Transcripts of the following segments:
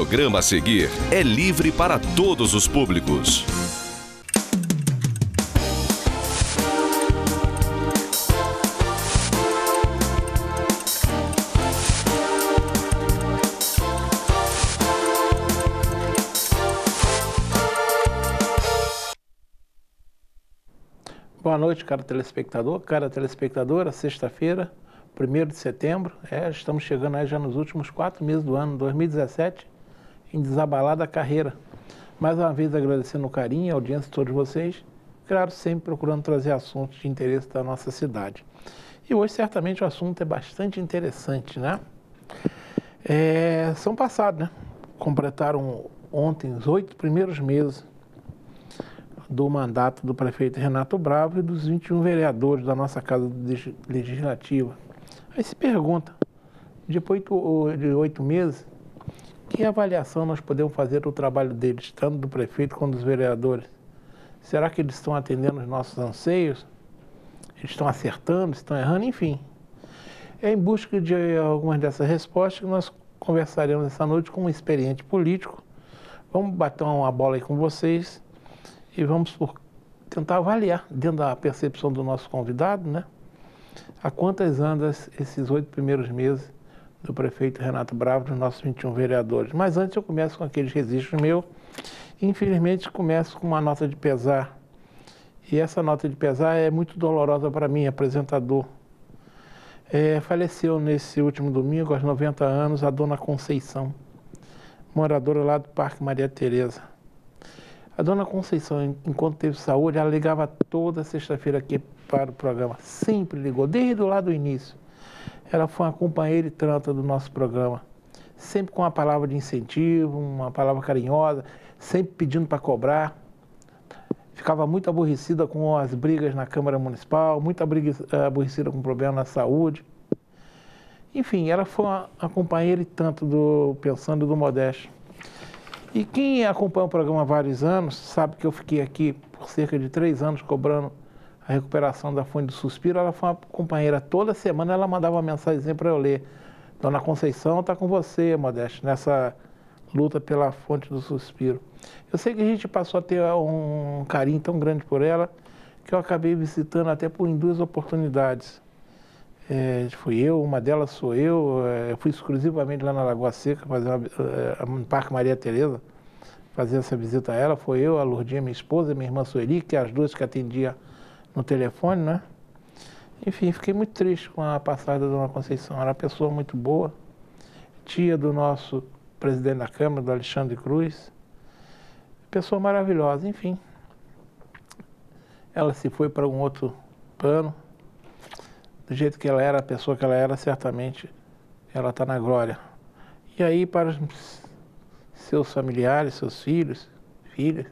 programa a seguir é livre para todos os públicos. Boa noite, cara telespectador, cara telespectadora. Sexta-feira, 1º de setembro, estamos chegando aí já nos últimos 4 meses do ano 2017, em desabalada carreira. Mais uma vez agradecendo o carinho e a audiência de todos vocês, claro, sempre procurando trazer assuntos de interesse da nossa cidade. E hoje certamente o assunto é bastante interessante, né? São passados, né? Completaram ontem os 8 primeiros meses do mandato do prefeito Renato Bravo e dos 21 vereadores da nossa Casa Legislativa. Aí se pergunta, depois de 8 meses, que avaliação nós podemos fazer do trabalho deles, tanto do prefeito quanto dos vereadores? Será que eles estão atendendo os nossos anseios? Eles estão acertando, estão errando? Enfim, é em busca de algumas dessas respostas que nós conversaremos essa noite com um experiente político. Vamos bater uma bola aí com vocês e vamos tentar avaliar, dentro da percepção do nosso convidado, né? A quantas andas esses 8 primeiros meses do prefeito Renato Bravo, dos nossos 21 vereadores. Mas antes eu começo com aqueles registros meus. Infelizmente começo com uma nota de pesar. E essa nota de pesar é muito dolorosa para mim, apresentador. Faleceu nesse último domingo, aos 90 anos, a dona Conceição, moradora lá do Parque Maria Tereza. A dona Conceição, enquanto teve saúde, ela ligava toda sexta-feira aqui para o programa. Sempre ligou, desde lá do início. Ela foi uma companheira e tanta do nosso programa. Sempre com uma palavra de incentivo, uma palavra carinhosa, sempre pedindo para cobrar. Ficava muito aborrecida com as brigas na Câmara Municipal, muito aborrecida com problemas na saúde. Enfim, ela foi uma companheira e tanto do Pensando do Modesto. E quem acompanha o programa há vários anos sabe que eu fiquei aqui por cerca de 3 anos cobrando a recuperação da Fonte do Suspiro. Ela foi uma companheira, toda semana ela mandava uma mensagem para eu ler. Dona Conceição está com você, Modesto, nessa luta pela Fonte do Suspiro. Eu sei que a gente passou a ter um carinho tão grande por ela que eu acabei visitando até em 2 oportunidades. Fui eu, uma delas sou eu fui exclusivamente lá na Lagoa Seca, no Parque Maria Tereza, fazer essa visita a ela. Foi eu, a Lourdinha, minha esposa, minha irmã Sueli, que é as duas que atendiam no telefone, né? Enfim, fiquei muito triste com a passagem da dona Conceição. Era uma pessoa muito boa, tia do nosso presidente da Câmara, do Alexandre Cruz, pessoa maravilhosa, enfim. Ela se foi para um outro plano. Do jeito que ela era, a pessoa que ela era, certamente ela está na glória. E aí, para os seus familiares, seus filhos, filhas,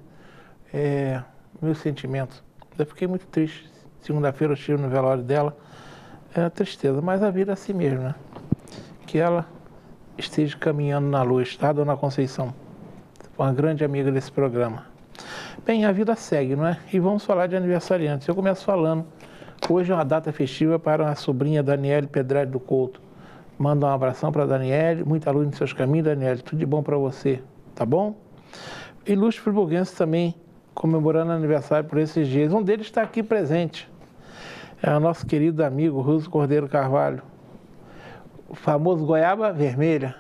meus sentimentos. Eu fiquei muito triste. Segunda-feira eu estive no velório dela. É tristeza, mas a vida é assim mesmo, né? Que ela esteja caminhando na luz, tá, dona Conceição? Uma grande amiga desse programa. Bem, a vida segue, não é? E vamos falar de aniversariantes. Eu começo falando. Hoje é uma data festiva para a sobrinha Daniele Pedretti do Couto. Manda um abração para a Daniele, muita luz nos seus caminhos, Daniele, tudo de bom para você, tá bom? Ilustres friburguenses também comemorando aniversário por esses dias. Um deles está aqui presente, é o nosso querido amigo Russo Cordeiro Carvalho, o famoso Goiaba Vermelha,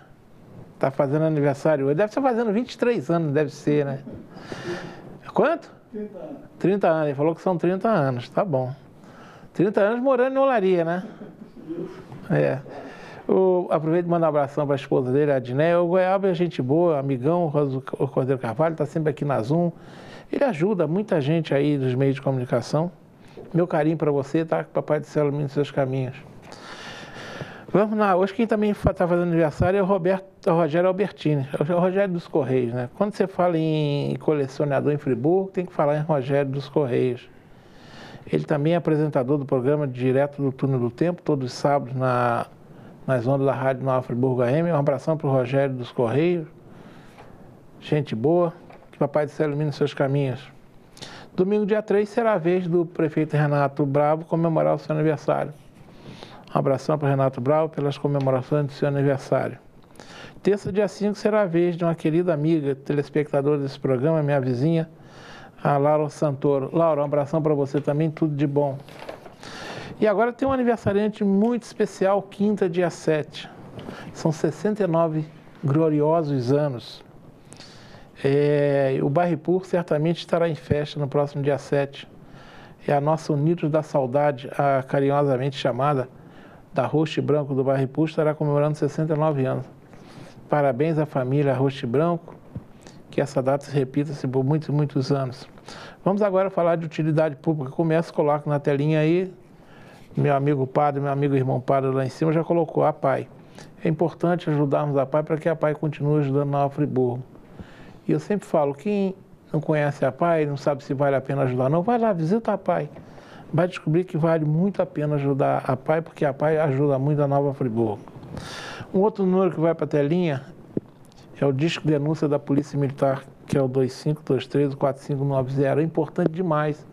está fazendo aniversário hoje. Deve estar fazendo 23 anos, deve ser, né? Quanto? 30 anos. 30 anos, ele falou que são 30 anos, tá bom. 30 anos morando em Olaria, né? Aproveito e mando um abração para a esposa dele, a Adné. O Goiaba é gente boa, amigão, o Cordeiro Carvalho, está sempre aqui na Zoom. Ele ajuda muita gente aí dos meios de comunicação. Meu carinho para você, tá? Que Papai do Céu ilumine seus caminhos. Vamos lá, hoje quem também está fazendo aniversário é o Rogério Albertini, é o Rogério dos Correios, né? Quando você fala em colecionador em Friburgo, tem que falar em Rogério dos Correios. Ele também é apresentador do programa Direto do Túnel do Tempo, todos os sábados nas ondas da Rádio Nova Friburgo AM. Um abração para o Rogério dos Correios. Gente boa, que Papai do Céu ilumine seus caminhos. Domingo, dia 3, será a vez do prefeito Renato Bravo comemorar o seu aniversário. Um abração para o Renato Bravo pelas comemorações do seu aniversário. Terça, dia 5, será a vez de uma querida amiga, telespectadora desse programa, minha vizinha, a Laura Santoro. Laura, um abração para você também, tudo de bom. E agora tem um aniversariante muito especial, quinta, dia 7. São 69 gloriosos anos. O Barripur certamente estará em festa no próximo dia 7. É a nossa Unidos da Saudade, a carinhosamente chamada da Rosto Branco do Barripur, estará comemorando 69 anos. Parabéns à família Rosto Branco, que essa data se repita-se por muitos, muitos anos. Vamos agora falar de utilidade pública. Começo, coloco na telinha aí, meu amigo padre, meu amigo irmão padre lá em cima já colocou a APAI. É importante ajudarmos a APAI para que a APAI continue ajudando Nova Friburgo. E eu sempre falo, quem não conhece a APAI, não sabe se vale a pena ajudar não, vai lá, visita a APAI. Vai descobrir que vale muito a pena ajudar a APAI, porque a APAI ajuda muito a Nova Friburgo. Um outro número que vai para a telinha é o disco de denúncia da Polícia Militar, que é o 2523-4590. É importante demais.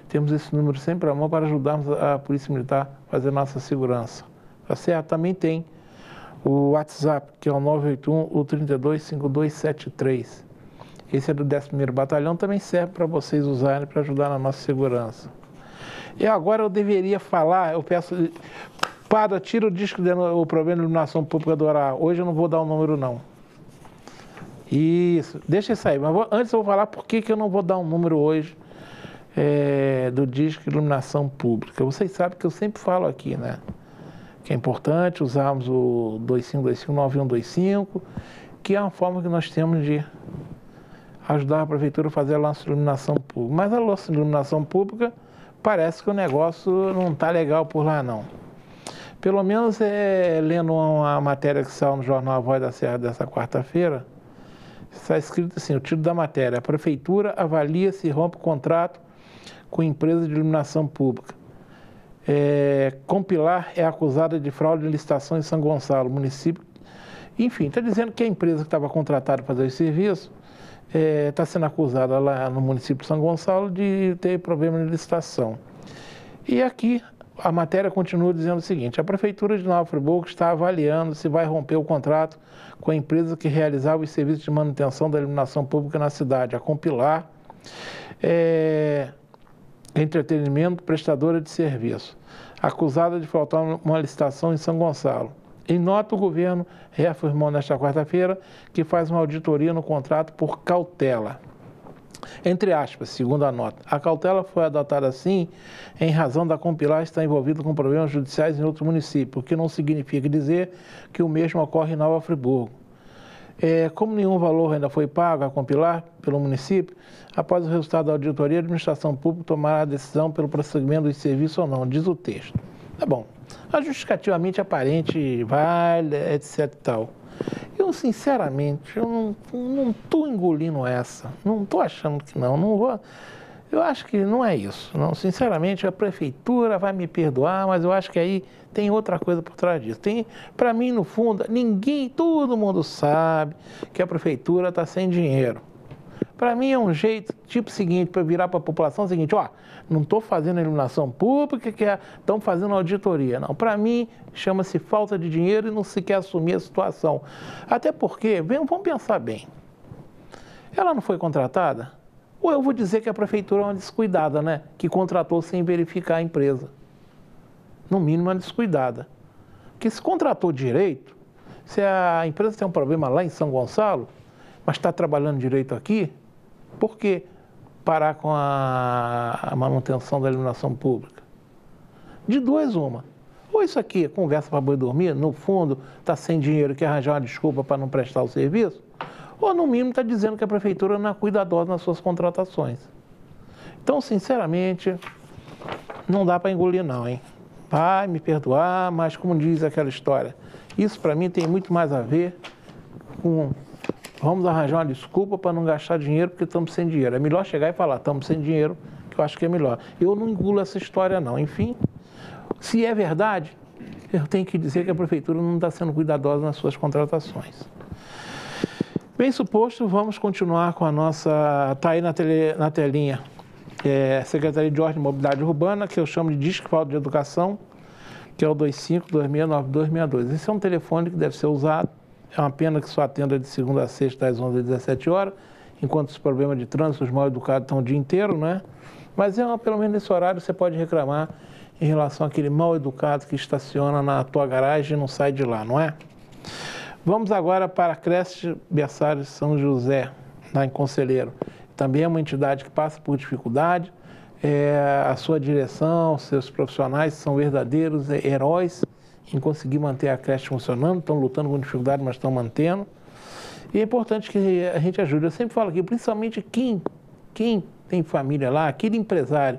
Temos esse número sempre à mão para ajudarmos a Polícia Militar a fazer nossa segurança. Tá certo? Também tem o WhatsApp, que é o 981-325273. Esse é do 11º Batalhão, também serve para vocês usarem para ajudar na nossa segurança. E agora eu deveria falar, eu peço, para, tira o disco o problema de iluminação pública do Ará. Hoje eu não vou dar o número não. Isso, deixa isso aí, mas antes eu vou falar por que eu não vou dar um número hoje do disco de iluminação pública. Vocês sabem que eu sempre falo aqui, né? Que é importante usarmos o 2525-9125, que é uma forma que nós temos de ajudar a prefeitura a fazer a nossa iluminação pública. Mas a nossa iluminação pública parece que o negócio não está legal por lá, não. Pelo menos, lendo uma matéria que saiu no jornal A Voz da Serra dessa quarta-feira, está escrito assim, o título da matéria: a prefeitura avalia se rompe o contrato com empresa de iluminação pública. Compilar é acusada de fraude de licitação em São Gonçalo, município. Enfim, está dizendo que a empresa que estava contratada para fazer o serviço está sendo acusada lá no município de São Gonçalo de ter problema de licitação. E aqui a matéria continua dizendo o seguinte: a Prefeitura de Nova Friburgo está avaliando se vai romper o contrato com a empresa que realizava os serviços de manutenção da iluminação pública na cidade, a Compilar Entretenimento Prestadora de Serviço, acusada de faltar uma licitação em São Gonçalo. Em nota, o governo reafirmou nesta quarta-feira que faz uma auditoria no contrato por cautela. Entre aspas, segundo a nota, a cautela foi adotada assim em razão da Compilar estar envolvida com problemas judiciais em outro município, o que não significa dizer que o mesmo ocorre em Nova Friburgo. Como nenhum valor ainda foi pago a Compilar pelo município, após o resultado da auditoria, a administração pública tomará a decisão pelo prosseguimento dos serviços ou não, diz o texto. Tá bom. A justificativamente aparente, vale, etc e tal. Eu, sinceramente, eu não estou engolindo essa. Não estou achando que não vou. Eu acho que não é isso. Não, sinceramente, a prefeitura vai me perdoar, mas eu acho que aí tem outra coisa por trás disso. Para mim, no fundo, todo mundo sabe que a prefeitura está sem dinheiro. Para mim é um jeito, tipo seguinte, para virar para a população, o seguinte: não estou fazendo iluminação pública, estão fazendo auditoria. Não, para mim chama-se falta de dinheiro e não se quer assumir a situação. Até porque, vamos pensar bem, ela não foi contratada? Ou eu vou dizer que a prefeitura é uma descuidada, né? Que contratou sem verificar a empresa. No mínimo, uma descuidada. Porque se contratou direito, se a empresa tem um problema lá em São Gonçalo, mas está trabalhando direito aqui, por que parar com a manutenção da iluminação pública? De duas, uma. Ou isso aqui é conversa para boi dormir, no fundo está sem dinheiro e quer arranjar uma desculpa para não prestar o serviço, ou no mínimo está dizendo que a prefeitura não é cuidadosa nas suas contratações. Então, sinceramente, não dá para engolir não, hein? Vai me perdoar, mas como diz aquela história, isso para mim tem muito mais a ver com vamos arranjar uma desculpa para não gastar dinheiro porque estamos sem dinheiro. É melhor chegar e falar, estamos sem dinheiro, que eu acho que é melhor. Eu não engulo essa história não. Enfim, se é verdade, eu tenho que dizer que a prefeitura não está sendo cuidadosa nas suas contratações. Bem suposto, vamos continuar com a nossa... Está aí na telinha. Secretaria de Ordem e Mobilidade Urbana, que eu chamo de Disque Falta de Educação, que é o 25269262. Esse é um telefone que deve ser usado É uma pena que só atenda de segunda a sexta, das 11 às 17 horas, enquanto os problemas de trânsito, os mal educados estão o dia inteiro, né? Mas pelo menos nesse horário você pode reclamar em relação àquele mal educado que estaciona na tua garagem e não sai de lá, não é? Vamos agora para a creche Berçário São José, lá em Conselheiro. Também é uma entidade que passa por dificuldade. A sua direção, seus profissionais são verdadeiros heróis em conseguir manter a creche funcionando, estão lutando com dificuldade, mas estão mantendo. E é importante que a gente ajude. Eu sempre falo aqui, principalmente quem tem família lá, aquele empresário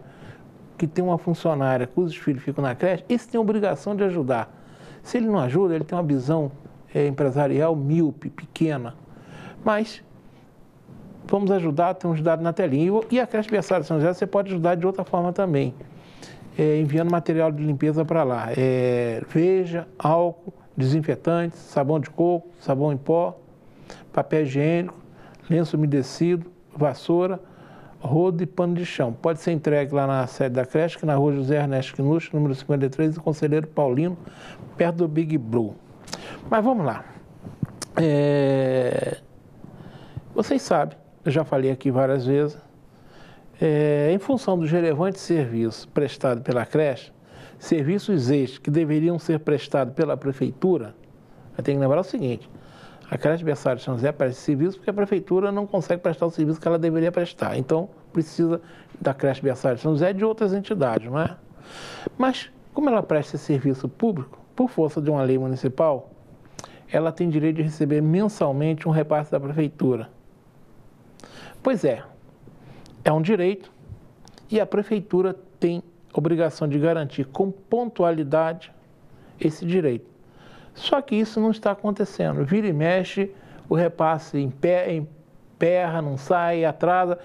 que tem uma funcionária cujos filhos ficam na creche, esse tem a obrigação de ajudar. Se ele não ajuda, ele tem uma visão empresarial míope, pequena. Mas vamos ajudar, temos dados na telinha. E a creche Berçário São José você pode ajudar de outra forma também, enviando material de limpeza para lá. Veja, álcool, desinfetantes, sabão de coco, sabão em pó, papel higiênico, lenço umedecido, vassoura, rodo e pano de chão. Pode ser entregue lá na sede da creche, que na rua José Ernesto Quinucci, número 53, do Conselheiro Paulino, perto do Big Blue. Mas vamos lá. Vocês sabem, eu já falei aqui várias vezes, em função dos relevantes serviços prestados pela creche, serviços estes que deveriam ser prestados pela prefeitura, eu tenho que lembrar o seguinte: a creche Berçário São José presta serviço porque a prefeitura não consegue prestar o serviço que ela deveria prestar. Então, precisa da creche Berçário São José e de outras entidades, não é? Mas, como ela presta esse serviço público, por força de uma lei municipal, ela tem direito de receber mensalmente um repasse da prefeitura. Pois é um direito e a prefeitura tem obrigação de garantir com pontualidade esse direito. Só que isso não está acontecendo. Vira e mexe, o repasse emperra, não sai, atrasa.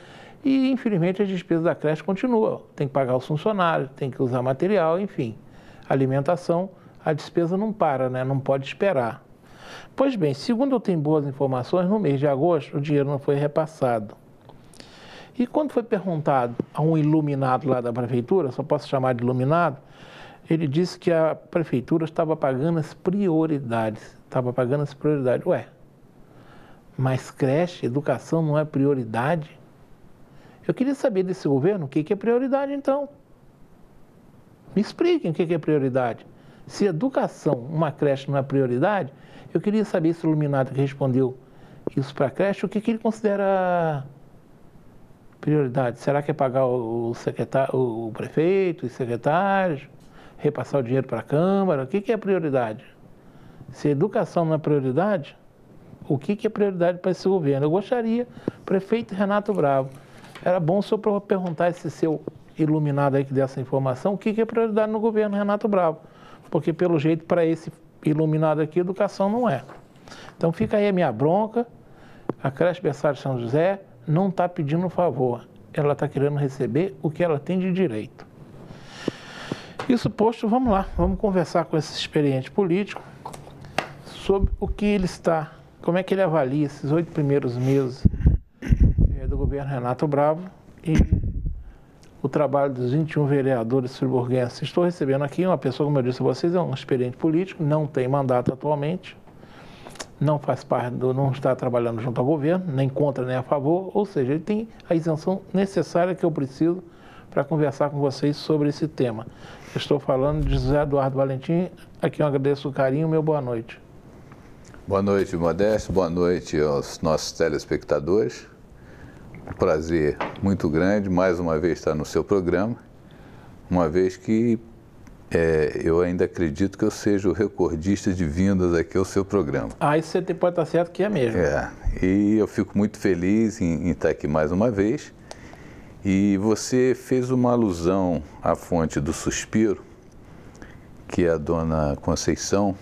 E, infelizmente, as despesas da creche continuam. Tem que pagar os funcionários, tem que usar material, enfim. Alimentação, a despesa não para, né? Não pode esperar. Pois bem, segundo eu tenho boas informações, no mês de agosto o dinheiro não foi repassado. E quando foi perguntado a um iluminado lá da prefeitura, só posso chamar de iluminado, ele disse que a prefeitura estava pagando as prioridades. Ué, mas creche, educação não é prioridade? Eu queria saber desse governo o que é prioridade, então. Me expliquem o que é prioridade. Se educação, uma creche não é prioridade, eu queria saber esse iluminado que respondeu isso para a creche, o que ele considera prioridade. Será que é pagar o prefeito, os secretários, repassar o dinheiro para a Câmara? O que é prioridade? Se educação não é prioridade, o que é prioridade para esse governo? Eu gostaria, prefeito Renato Bravo, era bom o senhor perguntar esse seu iluminado aí que deu essa informação, o que é prioridade no governo Renato Bravo? Porque, pelo jeito, para esse iluminado aqui, educação não é. Então, fica aí a minha bronca. A creche Berçário São José não está pedindo um favor. Ela está querendo receber o que ela tem de direito. Isso posto, vamos lá. Vamos conversar com esse experiente político sobre o que ele está, como é que ele avalia esses 8 primeiros meses do governo Renato Bravo e o trabalho dos 21 vereadores friburguenses. Estou recebendo aqui uma pessoa, como eu disse a vocês, é um experiente político, não tem mandato atualmente, não faz parte não está trabalhando junto ao governo, nem contra nem a favor, ou seja, ele tem a isenção necessária que eu preciso para conversar com vocês sobre esse tema. Eu estou falando de José Eduardo Valentim, a quem eu agradeço o carinho, meu boa noite. Boa noite, Modesto, boa noite aos nossos telespectadores. Um prazer muito grande, mais uma vez, estar no seu programa, uma vez que eu ainda acredito que eu seja o recordista de vindas aqui ao seu programa. Isso você pode estar certo que é mesmo. E eu fico muito feliz em estar aqui mais uma vez. E você fez uma alusão à fonte do suspiro, que a dona Conceição,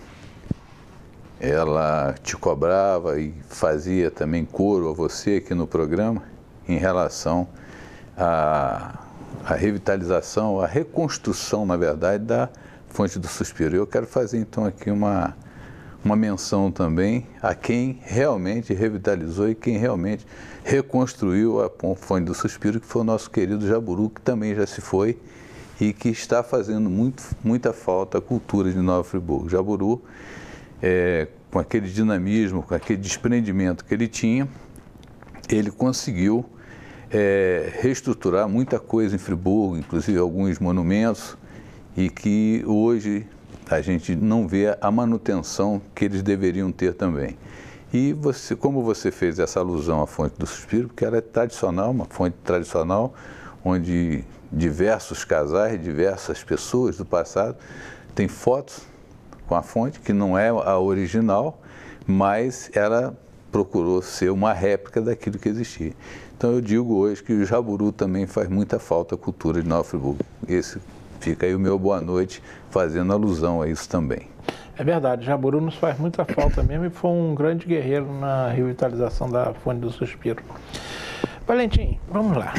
ela te cobrava e fazia também coro a você aqui no programa, em relação à revitalização, à reconstrução, na verdade, da fonte do suspiro. Eu quero fazer, então, aqui uma menção também a quem realmente revitalizou e quem realmente reconstruiu a fonte do suspiro, que foi o nosso querido Jaburu, que também já se foi e que está fazendo muita falta à cultura de Nova Friburgo. Jaburu com aquele dinamismo, com aquele desprendimento que ele tinha, ele conseguiu reestruturar muita coisa em Friburgo, inclusive alguns monumentos, e que hoje a gente não vê a manutenção que eles deveriam ter também. E você, como você fez essa alusão à Fonte do Suspiro, porque ela é tradicional, uma fonte tradicional, onde diversos casais, diversas pessoas do passado têm fotos com a fonte, que não é a original, mas ela procurou ser uma réplica daquilo que existia. Então eu digo hoje que o Jaburu também faz muita falta à cultura de Nova Friburgo. Esse fica aí o meu boa noite, fazendo alusão a isso também. É verdade, Jaburu nos faz muita falta mesmo e foi um grande guerreiro na revitalização da Fonte do Suspiro. Valentim, vamos lá.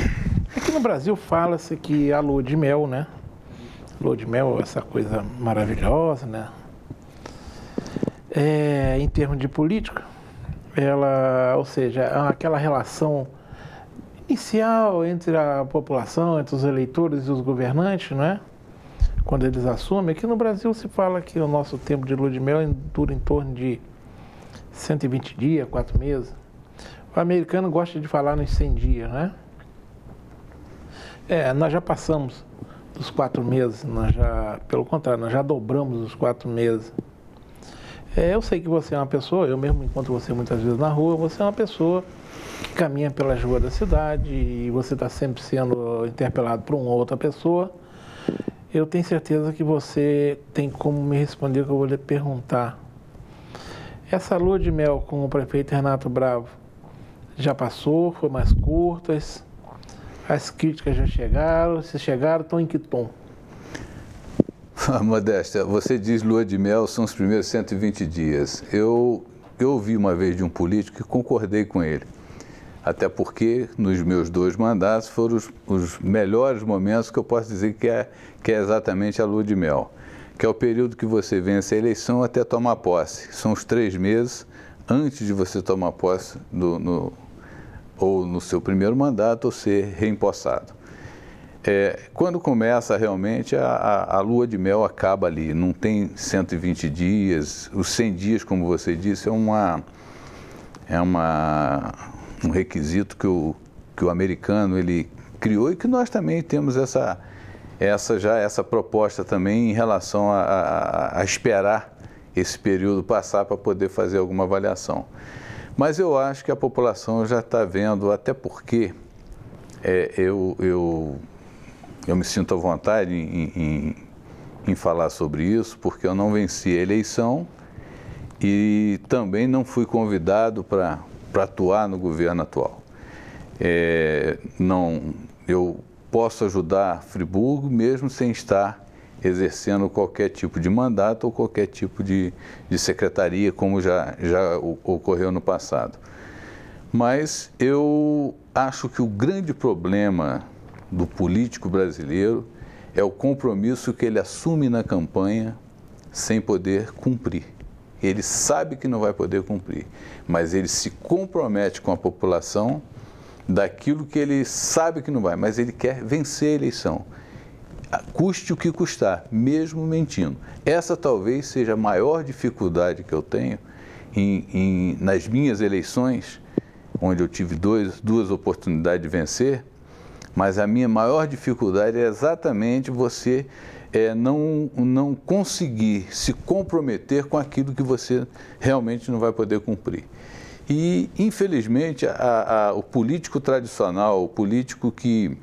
Aqui no Brasil fala-se que a lua de mel, né? Lua de mel, essa coisa maravilhosa, né? Em termos de política, ela, ou seja, aquela relação inicial entre a população, entre os eleitores e os governantes, não é? Quando eles assumem. Aqui no Brasil se fala que o nosso tempo de lua de mel dura em torno de 120 dias, 4 meses. O americano gosta de falar nos 100 dias, né? Nós já passamos dos 4 meses, pelo contrário, nós já dobramos os 4 meses. Eu sei que você é uma pessoa, eu mesmo encontro você muitas vezes na rua, você é uma pessoa que caminha pelas ruas da cidade e você está sempre sendo interpelado por uma outra pessoa. Eu tenho certeza que você tem como me responder o que eu vou lhe perguntar. Essa lua de mel com o prefeito Renato Bravo já passou, foi mais curtas, as críticas já chegaram, se chegaram, estão em que tom? Modéstia, você diz lua de mel são os primeiros 120 dias. Eu ouvi uma vez de um político e concordei com ele. Até porque nos meus 2 mandatos foram os melhores momentos que eu posso dizer que é exatamente a lua de mel. Que é o período que você vence a eleição até tomar posse. São os 3 meses antes de você tomar posse ou no seu primeiro mandato ou ser reempossado. Quando começa realmente, a lua de mel acaba ali, não tem 120 dias, os 100 dias, como você disse, é um requisito que o americano ele criou e que nós também temos essa proposta também em relação a esperar esse período passar para poder fazer alguma avaliação. Mas eu acho que a população já está vendo, até porque eu me sinto à vontade em falar sobre isso, porque eu não venci a eleição e também não fui convidado para atuar no governo atual. Eu posso ajudar Friburgo mesmo sem estar exercendo qualquer tipo de mandato ou qualquer tipo de secretaria, como já ocorreu no passado. Mas eu acho que o grande problema do político brasileiro é o compromisso que ele assume na campanha sem poder cumprir. Ele sabe que não vai poder cumprir, mas ele se compromete com a população daquilo que ele sabe que não vai, mas ele quer vencer a eleição, custe o que custar, mesmo mentindo. Essa talvez seja a maior dificuldade que eu tenho nas minhas eleições, onde eu tive duas oportunidades de vencer, mas a minha maior dificuldade é exatamente você não conseguir se comprometer com aquilo que você realmente não vai poder cumprir. E, infelizmente, o político tradicional, o político que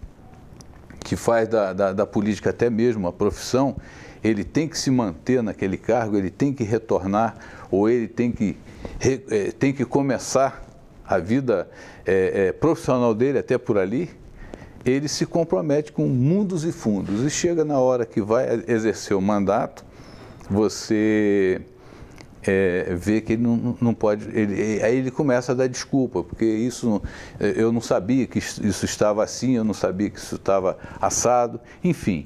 faz da política até mesmo a profissão, ele tem que se manter naquele cargo, ele tem que retornar, ou ele tem que começar a vida profissional dele até por ali. Ele se compromete com mundos e fundos e chega na hora que vai exercer o mandato, você vê que ele não pode, aí ele começa a dar desculpa, porque eu não sabia que isso estava assim, eu não sabia que isso estava assado, enfim,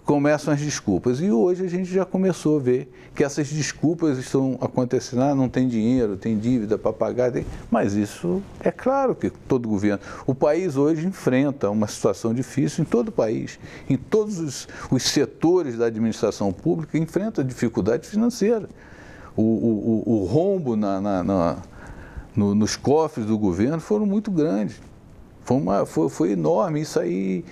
começam as desculpas. E hoje a gente já começou a ver que essas desculpas estão acontecendo, não tem dinheiro, tem dívida para pagar, mas isso é claro que todo governo, o país hoje enfrenta uma situação difícil em todo o país, em todos os setores da administração pública enfrenta dificuldade financeira. o rombo nos cofres do governo foram muito grandes. Foi enorme, isso aí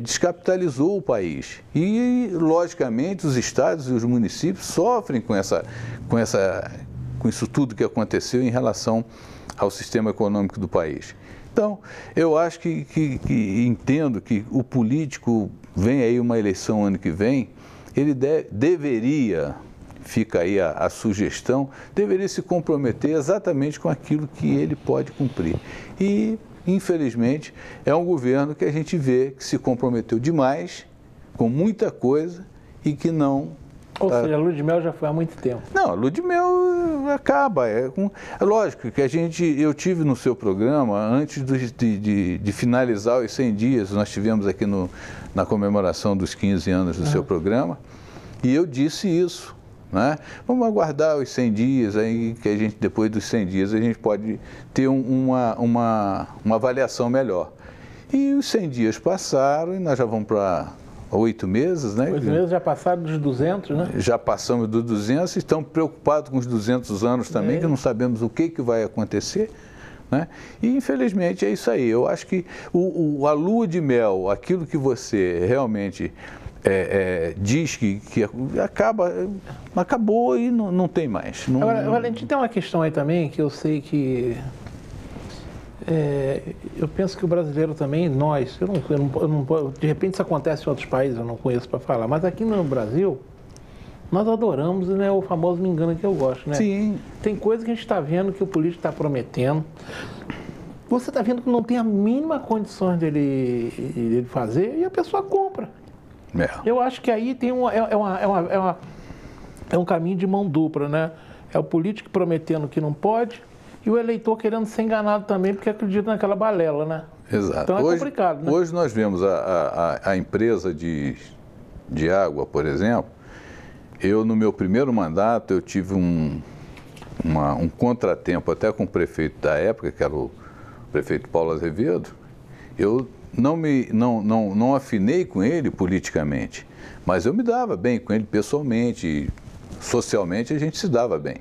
descapitalizou o país. E, logicamente, os estados e os municípios sofrem com isso tudo que aconteceu em relação ao sistema econômico do país. Então, eu acho que entendo que o político, vem aí uma eleição ano que vem, ele deveria, fica aí a sugestão, deveria se comprometer exatamente com aquilo que ele pode cumprir. E, infelizmente, é um governo que a gente vê que se comprometeu demais, com muita coisa, e que não... Ou seja, a lua de mel já foi há muito tempo. Não, a lua de mel acaba. É lógico que eu tive no seu programa, antes de finalizar os 100 dias, nós tivemos aqui na comemoração dos 15 anos do seu programa, e eu disse isso. Né? Vamos aguardar os 100 dias, aí, que depois dos 100 dias a gente pode ter uma avaliação melhor. E os 100 dias passaram e nós já vamos para 8 meses, né? 8 meses já passaram dos 200, né? Já passamos dos 200 e estamos preocupados com os 200 anos também, que não sabemos o que vai acontecer. Né? E, infelizmente, é isso aí. Eu acho que a lua de mel, aquilo que você realmente... diz que acabou e não tem mais. Agora, Valentim, tem uma questão aí também que eu sei que eu penso que o brasileiro também, nós, de repente isso acontece em outros países, eu não conheço para falar, mas aqui no Brasil nós adoramos, né, o famoso me engana que eu gosto, né? Sim. Tem coisa que a gente está vendo que o político está prometendo. Você está vendo que não tem a mínima condição dele fazer e a pessoa compra. Eu acho que aí tem um caminho de mão dupla, né? É o político prometendo que não pode e o eleitor querendo ser enganado também porque acredita naquela balela, né? Exato. Então é complicado, né? Hoje nós vemos a empresa de água, por exemplo. No meu primeiro mandato, eu tive um contratempo até com o prefeito da época, que era o prefeito Paulo Azevedo. Eu não afinei com ele politicamente, mas eu me dava bem com ele pessoalmente, socialmente a gente se dava bem.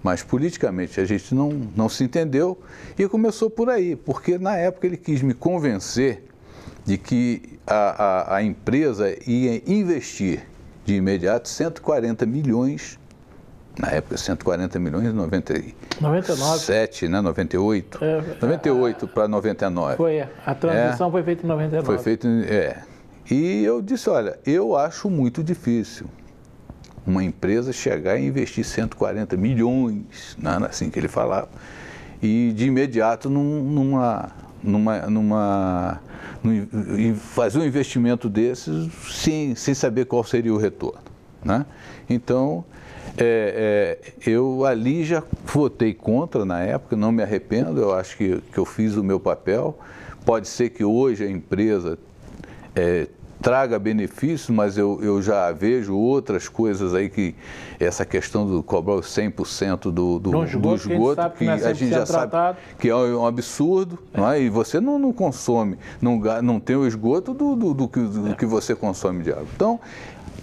Mas politicamente a gente não se entendeu e começou por aí, porque na época ele quis me convencer de que a empresa ia investir de imediato 140 milhões, na época 140 milhões em 97, né? 98. 98 para 99. Foi, a transição foi feita em 99. Foi feita, E eu disse, olha, eu acho muito difícil uma empresa chegar e investir 140 milhões, assim que ele falava, e de imediato fazer um investimento desses sem saber qual seria o retorno. Né? Então, eu ali já votei contra na época, não me arrependo, eu acho que eu fiz o meu papel. Pode ser que hoje a empresa traga benefícios, mas eu já vejo outras coisas aí, que essa questão do cobrar os 100% do esgoto, que a gente já sabe que é um absurdo, não é? E você não consome, não tem o esgoto do que você consome de água. Então,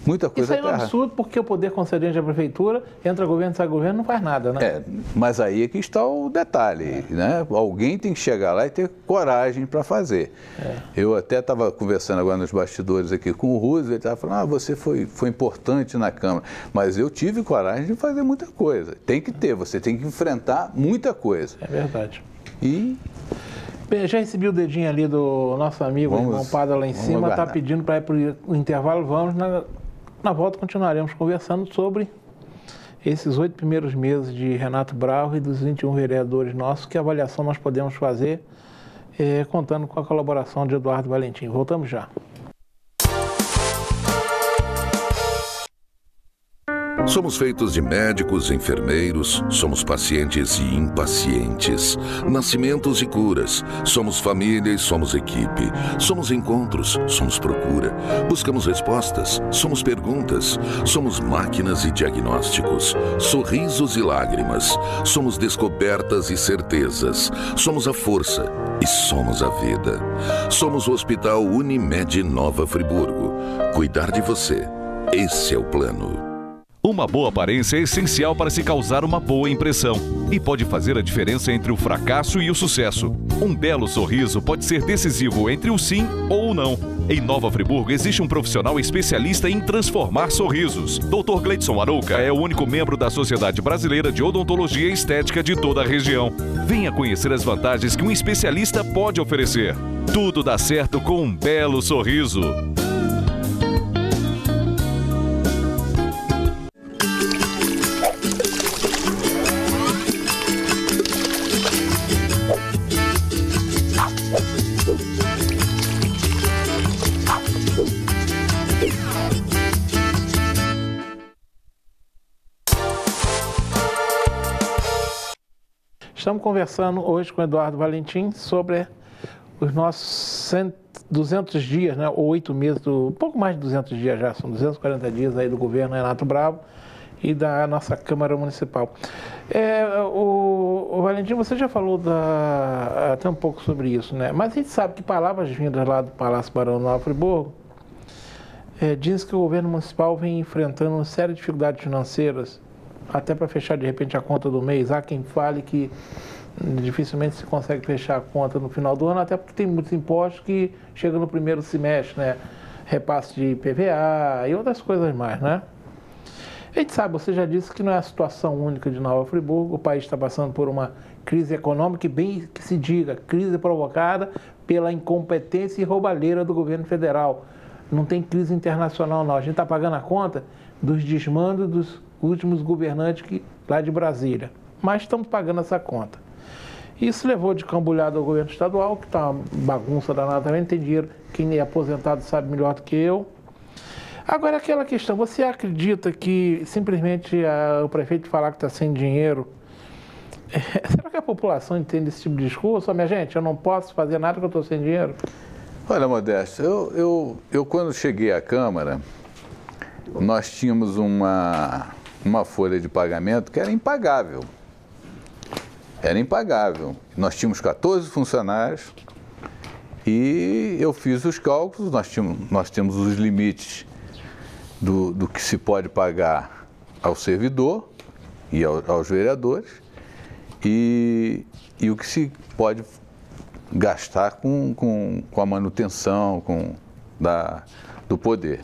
muita coisa. Isso aí é um absurdo, porque o poder concedente da prefeitura, entra governo, sai governo, não faz nada, né? Mas aí é que está o detalhe, né? Alguém tem que chegar lá e ter coragem para fazer. Eu até estava conversando agora nos bastidores aqui com o Roosevelt, ele estava falando, você foi importante na Câmara, mas eu tive coragem de fazer muita coisa. Tem que ter, você tem que enfrentar muita coisa. É verdade. Bem, já recebi o dedinho ali do nosso amigo, irmão Pada lá em cima, está pedindo para ir para o intervalo. Vamos na volta continuaremos conversando sobre esses 8 primeiros meses de Renato Brauer e dos 21 vereadores nossos, que avaliação nós podemos fazer, contando com a colaboração de Eduardo Valentim. Voltamos já. Somos feitos de médicos, enfermeiros, somos pacientes e impacientes, nascimentos e curas, somos família e somos equipe, somos encontros, somos procura, buscamos respostas, somos perguntas, somos máquinas e diagnósticos, sorrisos e lágrimas, somos descobertas e certezas, somos a força e somos a vida. Somos o Hospital Unimed Nova Friburgo. Cuidar de você, esse é o plano. Uma boa aparência é essencial para se causar uma boa impressão e pode fazer a diferença entre o fracasso e o sucesso. Um belo sorriso pode ser decisivo entre o sim ou o não. Em Nova Friburgo existe um profissional especialista em transformar sorrisos. Dr. Gleidson Arouca é o único membro da Sociedade Brasileira de Odontologia e Estética de toda a região. Venha conhecer as vantagens que um especialista pode oferecer. Tudo dá certo com um belo sorriso. Estamos conversando hoje com o Eduardo Valentim sobre os nossos 200 dias, né, ou 8 meses, um pouco mais de 200 dias já, são 240 dias aí do governo Renato Bravo e da nossa Câmara Municipal. O Valentim, você já falou até um pouco sobre isso, né? Mas a gente sabe que palavras vindas lá do Palácio Barão Nova Friburgo diz que o governo municipal vem enfrentando uma série de dificuldades financeiras, até para fechar de repente a conta do mês. Há quem fale que dificilmente se consegue fechar a conta no final do ano, até porque tem muitos impostos que chegam no primeiro semestre, né? Repasse de IPVA e outras coisas mais, né? A gente sabe, você já disse que não é a situação única de Nova Friburgo, o país está passando por uma crise econômica, e bem que se diga, crise provocada pela incompetência e roubalheira do governo federal. Não tem crise internacional, não. A gente está pagando a conta dos desmandos dos últimos governantes lá de Brasília. Mas estamos pagando essa conta. Isso levou de cambulhada ao governo estadual, que está uma bagunça danada também, não tem dinheiro. Quem é aposentado sabe melhor do que eu. Agora, aquela questão, você acredita que simplesmente o prefeito falar que está sem dinheiro, será que a população entende esse tipo de discurso? Minha gente, eu não posso fazer nada que eu estou sem dinheiro? Olha, Modesto, eu quando cheguei à Câmara, nós tínhamos uma folha de pagamento que era impagável. Era impagável. Nós tínhamos 14 funcionários e eu fiz os cálculos, nós temos os limites do que se pode pagar ao servidor e aos vereadores e o que se pode gastar com a manutenção do poder.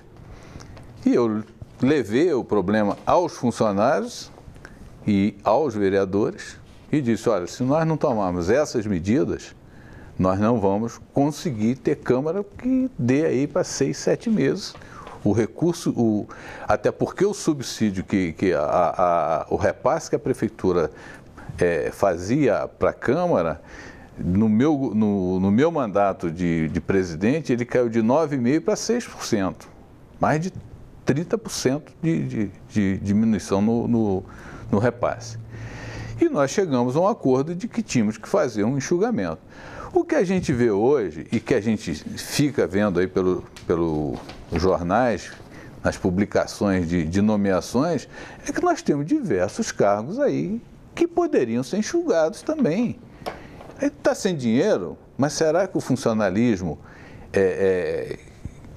E eu levei o problema aos funcionários e aos vereadores e disse, olha, se nós não tomarmos essas medidas, nós não vamos conseguir ter Câmara que dê aí para 6, 7 meses. O recurso, até porque o subsídio o repasse que a Prefeitura fazia para a Câmara, no meu mandato de presidente, ele caiu de 9,5% para 6%. Mais de 30% de diminuição no repasse. E nós chegamos a um acordo de que tínhamos que fazer um enxugamento. O que a gente vê hoje e que a gente fica vendo aí pelos jornais, nas publicações de nomeações, é que nós temos diversos cargos aí que poderiam ser enxugados também. Ele está sem dinheiro, mas será que o funcionalismo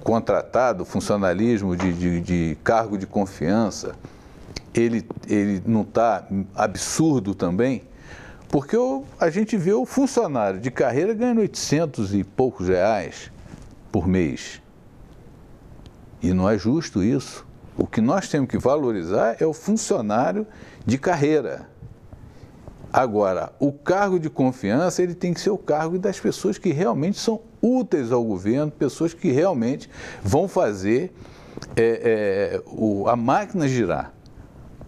contratado, funcionalismo de cargo de confiança, ele não está absurdo também? Porque a gente vê o funcionário de carreira ganhando 800 e poucos reais por mês. E não é justo isso. O que nós temos que valorizar é o funcionário de carreira. Agora, o cargo de confiança, ele tem que ser o cargo das pessoas que realmente são úteis ao governo, pessoas que realmente vão fazer a máquina girar.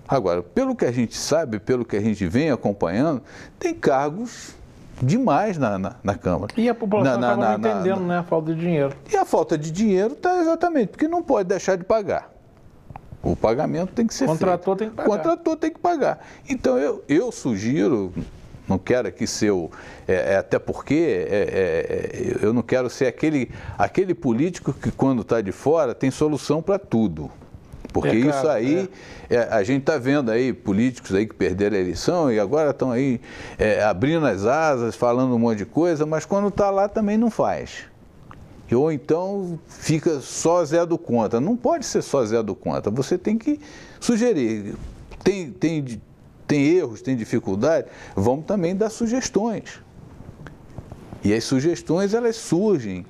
Agora, pelo que a gente sabe, pelo que a gente vem acompanhando, tem cargos demais na Câmara. E a população acaba não entendendo, né, a falta de dinheiro. E a falta de dinheiro está exatamente, porque não pode deixar de pagar. O pagamento tem que ser feito. Contrator tem que pagar. Contrator tem que pagar. Então, eu sugiro, não quero aqui ser até porque eu não quero ser aquele político que, quando está de fora, tem solução para tudo. Porque isso aí, a gente está vendo aí políticos aí que perderam a eleição e agora estão aí abrindo as asas, falando um monte de coisa, mas quando está lá também não faz. Ou então fica só Zé do contra. Não pode ser só Zé do contra. Você tem que sugerir. Tem erros, tem dificuldade, vamos também dar sugestões. E as sugestões, elas surgem.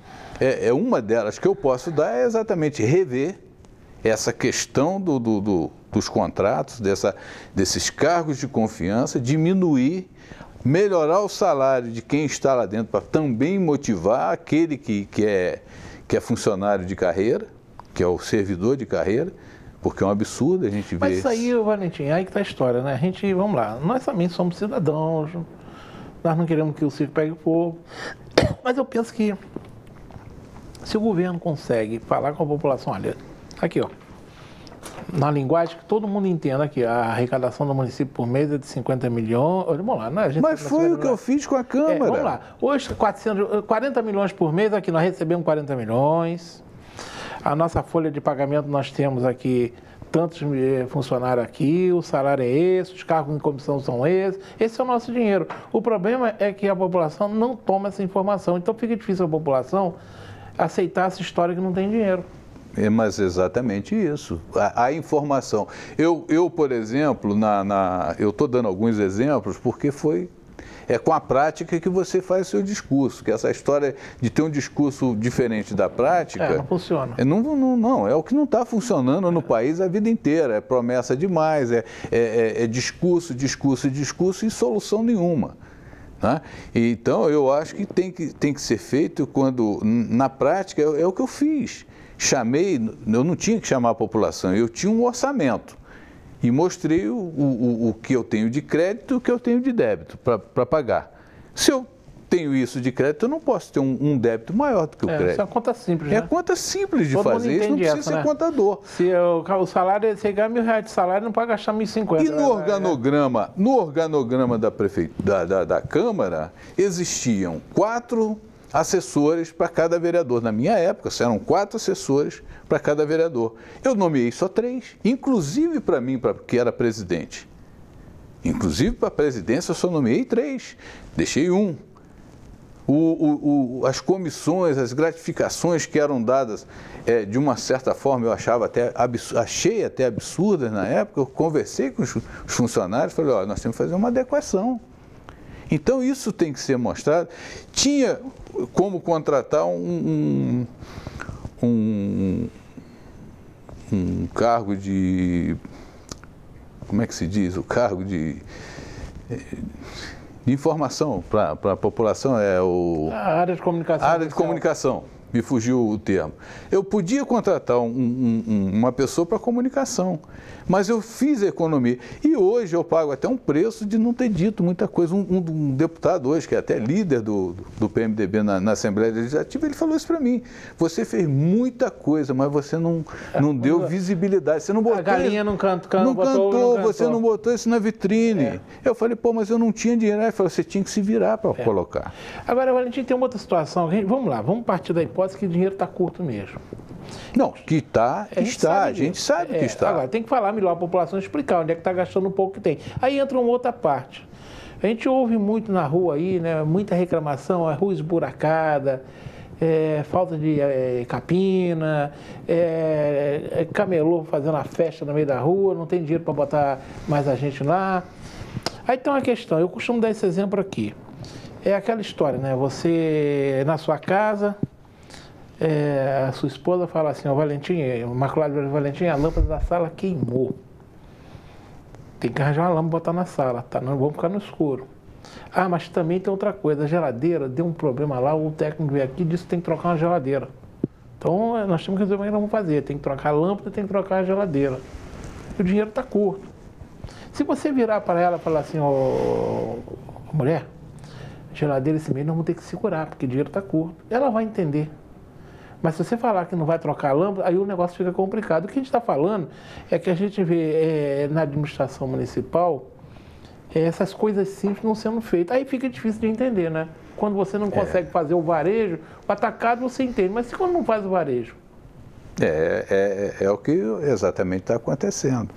Uma delas que eu posso dar é exatamente rever essa questão dos contratos, desses cargos de confiança, diminuir, melhorar o salário de quem está lá dentro para também motivar aquele que é funcionário de carreira, que é o servidor de carreira, porque é um absurdo a gente ver... Mas isso aí, Valentim, aí que está a história, né? Vamos lá, nós também somos cidadãos, nós não queremos que o circo pegue fogo, mas eu penso que se o governo consegue falar com a população, olha, aqui ó, na linguagem que todo mundo entenda aqui, a arrecadação do município por mês é de 50 milhões, vamos lá, né? Mas foi o que eu fiz com a Câmara. Vamos lá, hoje 40 milhões por mês, aqui nós recebemos 40 milhões, a nossa folha de pagamento nós temos aqui tantos funcionários aqui, o salário é esse, os cargos em comissão são esses, esse é o nosso dinheiro. O problema é que a população não toma essa informação, então fica difícil a população aceitar essa história que não tem dinheiro. Mas exatamente isso, a informação. Eu, por exemplo, eu estou dando alguns exemplos porque é com a prática que você faz o seu discurso, que essa história de ter um discurso diferente da prática... não funciona. Não, é o que não está funcionando no país a vida inteira, é promessa demais, é discurso e solução nenhuma. Né? Então, eu acho que tem que ser feito quando, na prática, é o que eu fiz. Eu não tinha que chamar a população, eu tinha um orçamento e mostrei o que eu tenho de crédito e o que eu tenho de débito para pagar. Se eu tenho isso de crédito, eu não posso ter um débito maior do que o crédito. Isso é uma conta simples, né? É conta simples de fazer, isso não precisa ser contador. Se o salário, você ganha R$1.000 de salário, não pode gastar 1.050. E no organograma da Câmara, existiam 4 assessores para cada vereador. Na minha época, eram 4 assessores para cada vereador. Eu nomeei só 3, inclusive para mim, que era presidente. Inclusive para a presidência, eu só nomeei 3, deixei 1. As comissões, as gratificações que eram dadas, de uma certa forma, eu achei até absurdas na época. Eu conversei com os funcionários, falei, olha, nós temos que fazer uma adequação. Então, isso tem que ser mostrado. Tinha como contratar um cargo de... Como é que se diz? O cargo de informação para a população a área de comunicação. A área de comunicação. Me fugiu o termo. Eu podia contratar uma pessoa para comunicação, mas eu fiz a economia. E hoje eu pago até um preço de não ter dito muita coisa. Um deputado hoje, que é até líder do PMDB na Assembleia Legislativa, ele falou isso para mim. Você fez muita coisa, mas você não deu visibilidade. Você não botou... A galinha não cantou, você não botou isso na vitrine. Eu falei, mas eu não tinha dinheiro. Ele falou, você tinha que se virar para colocar. Agora, Valentim, tem uma outra situação. Vamos lá, vamos partir da hipótese que o dinheiro está curto mesmo. Não, que está, a gente sabe que está. Agora, tem que falar melhor a população, explicar onde é que está gastando o pouco que tem. Aí entra uma outra parte. A gente ouve muito na rua aí, né, muita reclamação, a rua esburacada, falta de capina, camelô fazendo a festa no meio da rua, não tem dinheiro para botar mais a gente lá. Aí tem uma questão, eu costumo dar esse exemplo aqui. É aquela história, né? Você, na sua casa, a sua esposa fala assim, Valentim, Valentim, a lâmpada da sala queimou. Tem que arranjar uma lâmpada e botar na sala, tá? Não vamos ficar no escuro. Ah, mas também tem outra coisa, a geladeira deu um problema lá, o técnico veio aqui e disse que tem que trocar uma geladeira. Então, nós temos que resolver o que nós vamos fazer. Tem que trocar a lâmpada, tem que trocar a geladeira. E o dinheiro está curto. Se você virar para ela e falar assim, mulher, geladeira esse mês nós vamos ter que segurar, porque o dinheiro está curto. Ela vai entender. Mas se você falar que não vai trocar a lâmpada, aí o negócio fica complicado. O que a gente está falando é que a gente vê na administração municipal essas coisas simples não sendo feitas. Aí fica difícil de entender, né? Quando você não consegue fazer o varejo, o atacado você entende. Mas quando não faz o varejo? É o que exatamente está acontecendo.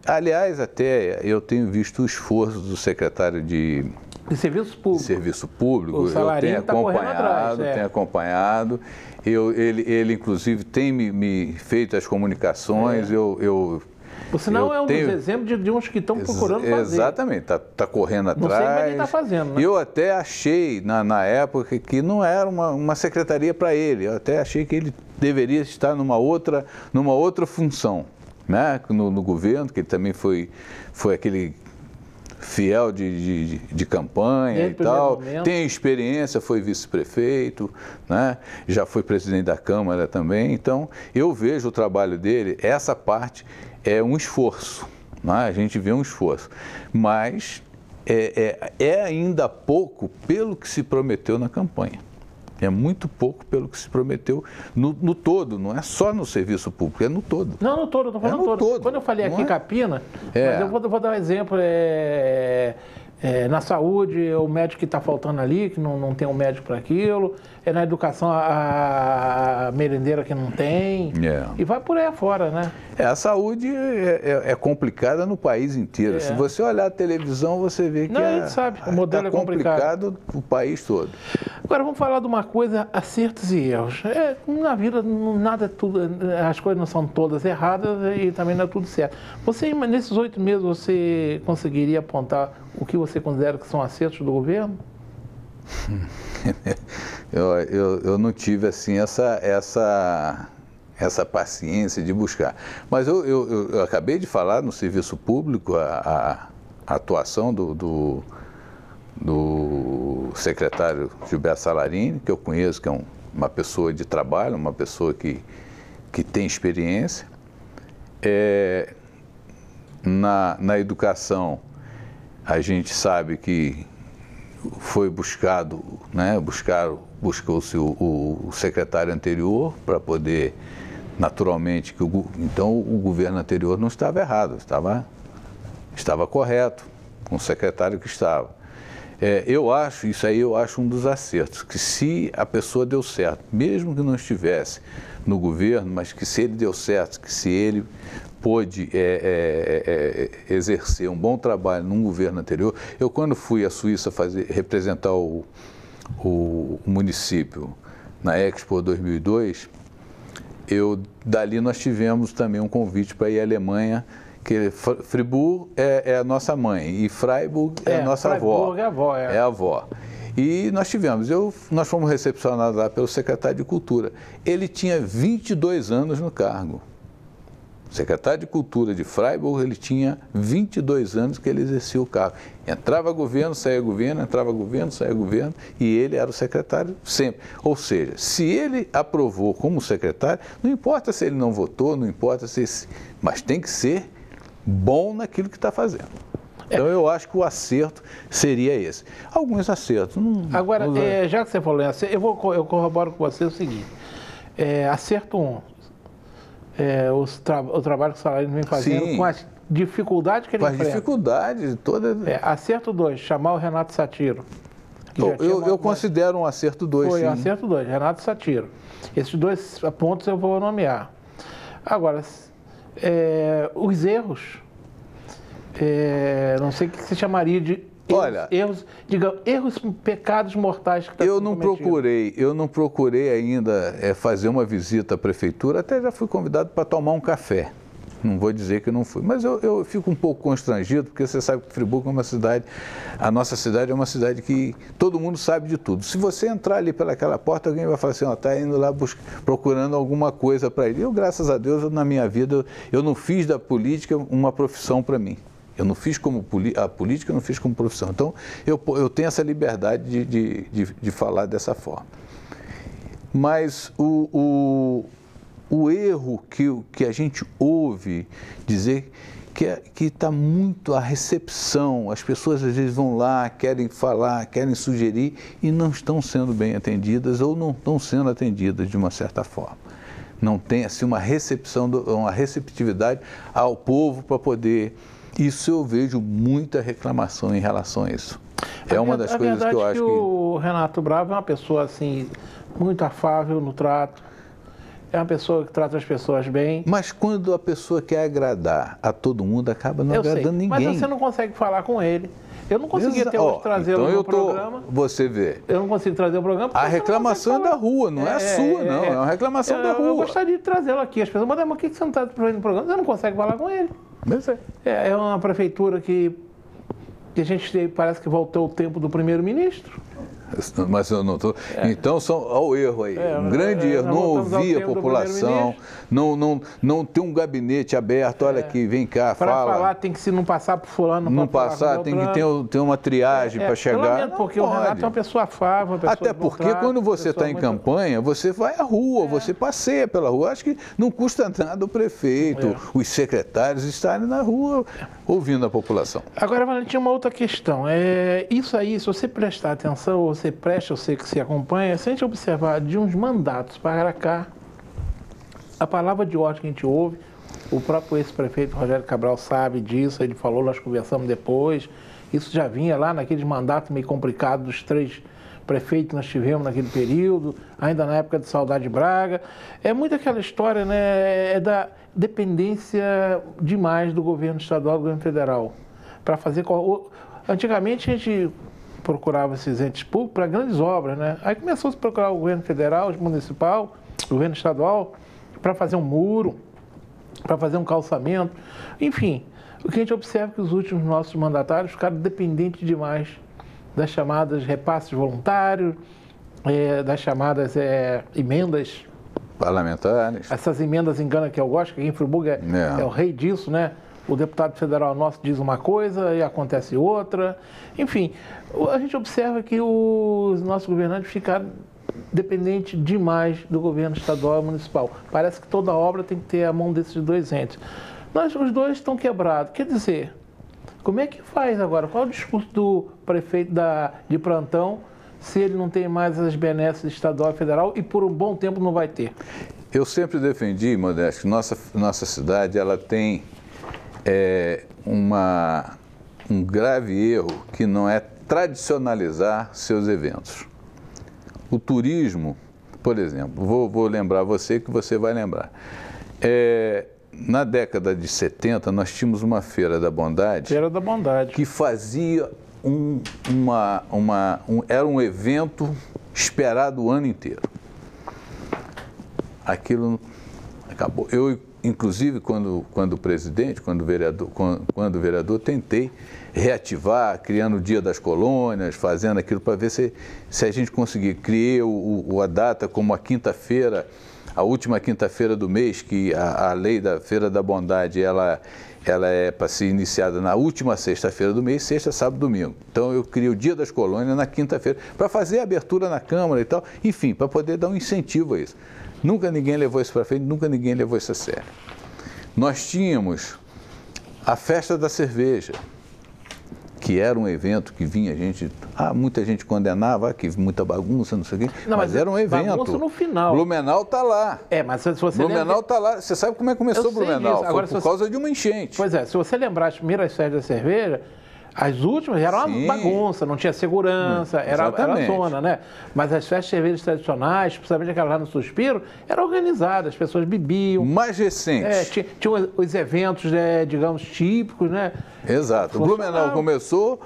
Aliás, até eu tenho visto o esforço do secretário de De serviço público. De serviço público. O salarinho eu tenho acompanhado, tenho acompanhado. Ele inclusive, tem me feito as comunicações. Por sinal, é um dos exemplos de uns que estão procurando fazer. Exatamente, está correndo atrás. Não sei, mas ele está fazendo, né? Eu até achei, na época, que não era uma secretaria para ele. Eu até achei que ele deveria estar numa outra função, né? No governo, que ele também foi aquele fiel de campanha e tal. Tem experiência, foi vice-prefeito, né? Já foi presidente da Câmara também. Então, eu vejo o trabalho dele, essa parte é um esforço, né? A gente vê um esforço, mas é ainda pouco pelo que se prometeu na campanha. É muito pouco pelo que se prometeu no todo, não é só no serviço público, é no todo. Não, no todo, eu estou falando no todo. Quando eu falei aqui Capina, mas eu vou dar um exemplo, na saúde, o médico que está faltando ali, que não tem um médico para aquilo, na educação a merendeira que não tem, e vai por aí afora, né? A saúde é complicada no país inteiro. Se você olhar a televisão, você vê que a gente sabe, o modelo é complicado o país todo. Agora vamos falar de uma coisa, acertos e erros. Na vida, nada é tudo, as coisas não são todas erradas e também não é tudo certo. Nesses 8 meses, você conseguiria apontar o que você considera que são acertos do governo? Eu não tive assim essa paciência de buscar. Mas eu acabei de falar no serviço público a atuação do secretário Gilberto Salarini, que eu conheço, que é uma pessoa de trabalho, uma pessoa que tem experiência. Na educação, a gente sabe que foi buscado, né? Buscou-se o secretário anterior para poder, naturalmente, então o governo anterior não estava errado, estava correto com o secretário que estava. Eu acho um dos acertos, que se a pessoa deu certo, mesmo que não estivesse no governo, mas que se ele deu certo, que se ele pôde exercer um bom trabalho num governo anterior. Eu, quando fui à Suíça representar o município na Expo 2002, dali nós tivemos também um convite para ir à Alemanha, que Fribourg é a nossa mãe e Freiburg é a nossa avó. É a avó. E nós fomos recepcionados lá pelo secretário de Cultura. Ele tinha 22 anos no cargo. O secretário de Cultura de Freiburg, ele tinha 22 anos que ele exercia o cargo. Entrava governo, saía governo, entrava governo, saía governo, e ele era o secretário sempre. Ou seja, se ele aprovou como secretário, não importa se ele não votou, não importa mas tem que ser bom naquilo que está fazendo. Então, eu acho que o acerto seria esse. Alguns acertos. Agora, já que você falou em acerto, eu corroboro com você o seguinte. Acerto 1. O trabalho que o Salarini vem fazendo, sim, com as dificuldades que ele enfrenta. Com as dificuldades todas. Acerto 2, chamar o Renato Satiro. Eu considero um acerto 2, Foi sim. Acerto 2, Renato Satiro. Esses 2 pontos eu vou nomear. Agora, os erros, não sei o que você chamaria de erros, pecados mortais que eu não procurei ainda fazer uma visita à prefeitura, até já fui convidado para tomar um café. Não vou dizer que não fui, mas eu fico um pouco constrangido, porque você sabe que Friburgo é uma cidade, a nossa cidade é uma cidade que todo mundo sabe de tudo. Se você entrar ali pelaquela porta, alguém vai falar assim, está indo lá procurando alguma coisa para ele. Graças a Deus, na minha vida, eu não fiz da política uma profissão para mim. Eu não fiz a política, eu não fiz como profissão. Então, eu tenho essa liberdade de falar dessa forma. Mas o erro que a gente ouve dizer que está muito a recepção, as pessoas às vezes vão lá, querem falar, querem sugerir e não estão sendo bem atendidas ou não estão sendo atendidas de uma certa forma. Não tem assim uma receptividade ao povo para poder... Isso eu vejo muita reclamação em relação a isso. É uma das coisas que eu acho que... O Renato Bravo é uma pessoa assim, muito afável no trato, é uma pessoa que trata as pessoas bem. Mas quando a pessoa quer agradar a todo mundo, acaba não agradando ninguém. Mas você não consegue falar com ele. Eu não consegui até hoje trazê-lo no programa. Você vê. Eu não consigo trazer o programa. A reclamação é da rua, não é a sua, não. É uma reclamação da rua. Eu gostaria de trazê-lo aqui. As pessoas mandam, mas por que você não está no programa? Você não consegue falar com ele. É uma prefeitura que a gente parece que voltou o tempo do primeiro-ministro. Mas eu não estou. Então, olha o erro aí. Um grande erro. Não ouvir a população, não ter um gabinete aberto. Olha aqui, vem cá, fala. Para falar, tem que se não passar por fulano. Não passar, tem que ter uma triagem para chegar. Pelo menos porque o Renato é uma pessoa afável, uma pessoa até porque quando você está em campanha, você vai à rua, você passeia pela rua. Acho que não custa nada o prefeito, os secretários estarem na rua ouvindo a população. Agora, Valentim, tinha uma outra questão. Isso aí, se você prestar atenção, você presta, eu sei que se acompanha, se a gente observar de uns mandatos para cá, a palavra de ordem que a gente ouve, o próprio ex-prefeito Rogério Cabral sabe disso, ele falou, nós conversamos depois, isso já vinha lá naqueles mandatos meio complicados dos 3 prefeitos que nós tivemos naquele período, ainda na época de Saudade Braga. É muito aquela história, né, da dependência demais do governo estadual e do governo federal. Para fazer... Antigamente a gente procurava esses entes públicos para grandes obras, né? Aí começou a se procurar o governo federal, o municipal, o governo estadual, para fazer um muro, para fazer um calçamento. Enfim, o que a gente observa é que os últimos nossos mandatários ficaram dependentes demais das chamadas repasses voluntários, das chamadas emendas parlamentares. Essas emendas engana que eu gosto, que aqui em Friburgo é o rei disso, né? O deputado federal nosso diz uma coisa e acontece outra. Enfim, a gente observa que os nossos governantes ficaram dependentes demais do governo estadual e municipal. Parece que toda obra tem que ter a mão desses 2 entes. Os 2 estão quebrados. Quer dizer, como é que faz agora? Qual é o discurso do prefeito de plantão se ele não tem mais as benesses estadual e federal e por um bom tempo não vai ter? Eu sempre defendi, Modesto, que nossa cidade ela tem um grave erro que não é tradicionalizar seus eventos. O turismo, por exemplo, vou lembrar você que você vai lembrar. Na década de 70, nós tínhamos uma Feira da Bondade. Feira da Bondade. Que fazia era um evento esperado o ano inteiro. Aquilo acabou. Eu, inclusive, quando vereador, tentei reativar, criando o Dia das Colônias, fazendo aquilo para ver se a gente conseguia. Criei a data como a quinta-feira, a última quinta-feira do mês, que a lei da Feira da Bondade, ela é para ser iniciada na última sexta-feira do mês, sexta, sábado, domingo. Então eu criei o Dia das Colônias na quinta-feira, para fazer a abertura na Câmara e tal, enfim, para poder dar um incentivo a isso. Nunca ninguém levou isso para frente, nunca ninguém levou isso a sério. Nós tínhamos a Festa da Cerveja, que era um evento que vinha muita gente condenava, que muita bagunça, não sei o quê, mas era um evento. Bagunça no final. Blumenau está lá. Mas se você Blumenau está lá. Você sabe como é que começou o Blumenau? Agora, foi por causa de uma enchente. Pois é, se você lembrar as primeiras festas da cerveja, as últimas eram uma bagunça, não tinha segurança, era zona, né? Mas as festas de cervejas tradicionais, principalmente aquela lá no Suspiro, eram organizadas, as pessoas bebiam. Mais recentes. Tinha os eventos, digamos, típicos, né? Exato. O Blumenau começou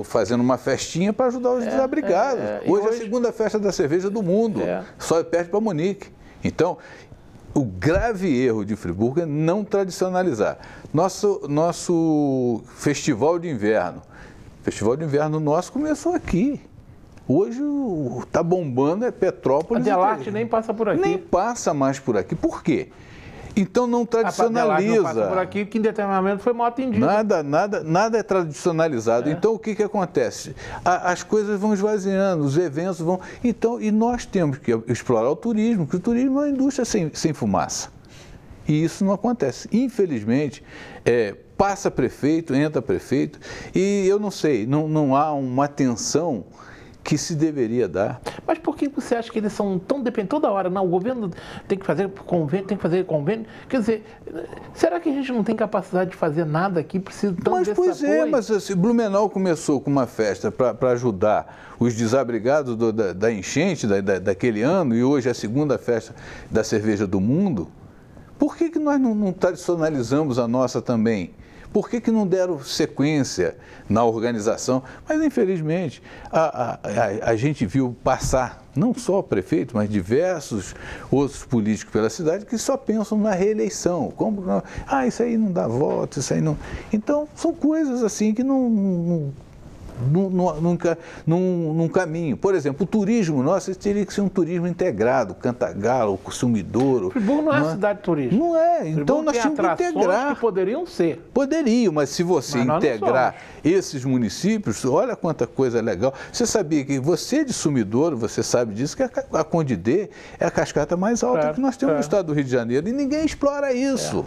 fazendo uma festinha para ajudar os desabrigados. Hoje é a segunda festa da cerveja do mundo, só perde para Munique. Então, o grave erro de Friburgo é não tradicionalizar. Nosso festival de inverno. O festival de inverno nosso começou aqui. Hoje está bombando, Petrópolis. A Delarte nem passa por aqui. Nem passa mais por aqui. Por quê? Então não tradicionaliza. Não passa por aqui, que em determinado momento foi mal atendido. Nada é tradicionalizado. Então o que acontece? As coisas vão esvaziando, os eventos vão... Então, e nós temos que explorar o turismo, porque o turismo é uma indústria sem fumaça. E isso não acontece. Infelizmente, passa prefeito, entra prefeito, e eu não sei, não há uma atenção que se deveria dar. Mas por que você acha que eles são tão dependentes? Toda hora, não, o governo tem que fazer convênio, Quer dizer, será que a gente não tem capacidade de fazer nada aqui? Precisa tanto desse apoio? Mas assim, Blumenau começou com uma festa para ajudar os desabrigados da enchente daquele ano, e hoje é a segunda festa da cerveja do mundo. Por que nós não tradicionalizamos a nossa também? Por que não deram sequência na organização? Mas, infelizmente, a gente viu passar, não só o prefeito, mas diversos outros políticos pela cidade que só pensam na reeleição. Como, isso aí não dá voto, isso aí não... Então, são coisas assim que num caminho. Por exemplo, o turismo nosso teria que ser um turismo integrado, Cantagalo, Sumidouro. Friburgo não é cidade turística. Não é, então nós tínhamos que integrar. Que poderiam ser. Poderiam, mas se você integrar esses municípios, olha quanta coisa legal. Você sabia que você de Sumidouro, você sabe disso, que a Condidê é a cascata mais alta que nós temos no estado do Rio de Janeiro e ninguém explora isso.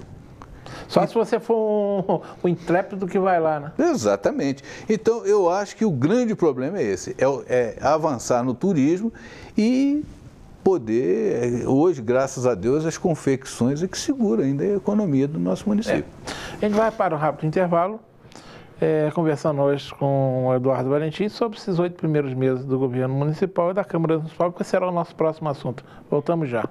Só se você for um intrépido que vai lá, né? Exatamente. Então, eu acho que o grande problema é esse, é avançar no turismo e poder, hoje, graças a Deus, as confecções é que segura ainda a economia do nosso município. A gente vai para um rápido intervalo, conversando hoje com o Eduardo Valentim sobre esses 8 primeiros meses do governo municipal e da Câmara Municipal, que será o nosso próximo assunto. Voltamos já.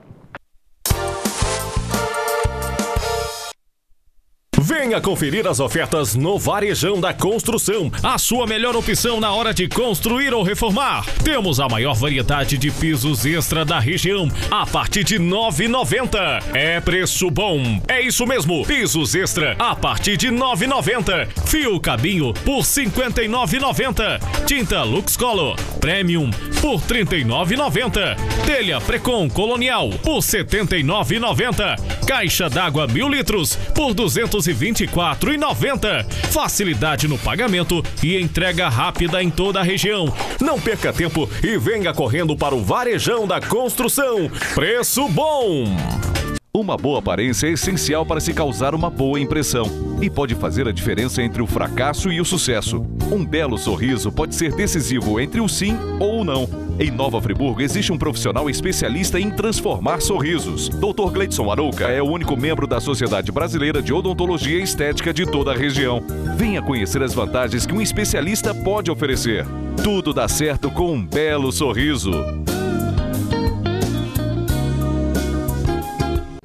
Venha conferir as ofertas no Varejão da Construção, a sua melhor opção na hora de construir ou reformar. Temos a maior variedade de pisos extra da região, a partir de R$ 9,90. É preço bom. É isso mesmo, pisos extra a partir de R$ 9,90. Fio cabinho por R$ 59,90. Tinta Lux Color Premium por R$ 39,90. Telha Precon Colonial por R$ 79,90. Caixa d'água 1.000 litros por R$ 224,90. Facilidade no pagamento e entrega rápida em toda a região. Não perca tempo e venha correndo para o Varejão da Construção. Preço bom! Uma boa aparência é essencial para se causar uma boa impressão e pode fazer a diferença entre o fracasso e o sucesso. Um belo sorriso pode ser decisivo entre o sim ou o não. Em Nova Friburgo existe um profissional especialista em transformar sorrisos. Dr. Gleidson Arouca é o único membro da Sociedade Brasileira de Odontologia e Estética de toda a região. Venha conhecer as vantagens que um especialista pode oferecer. Tudo dá certo com um belo sorriso.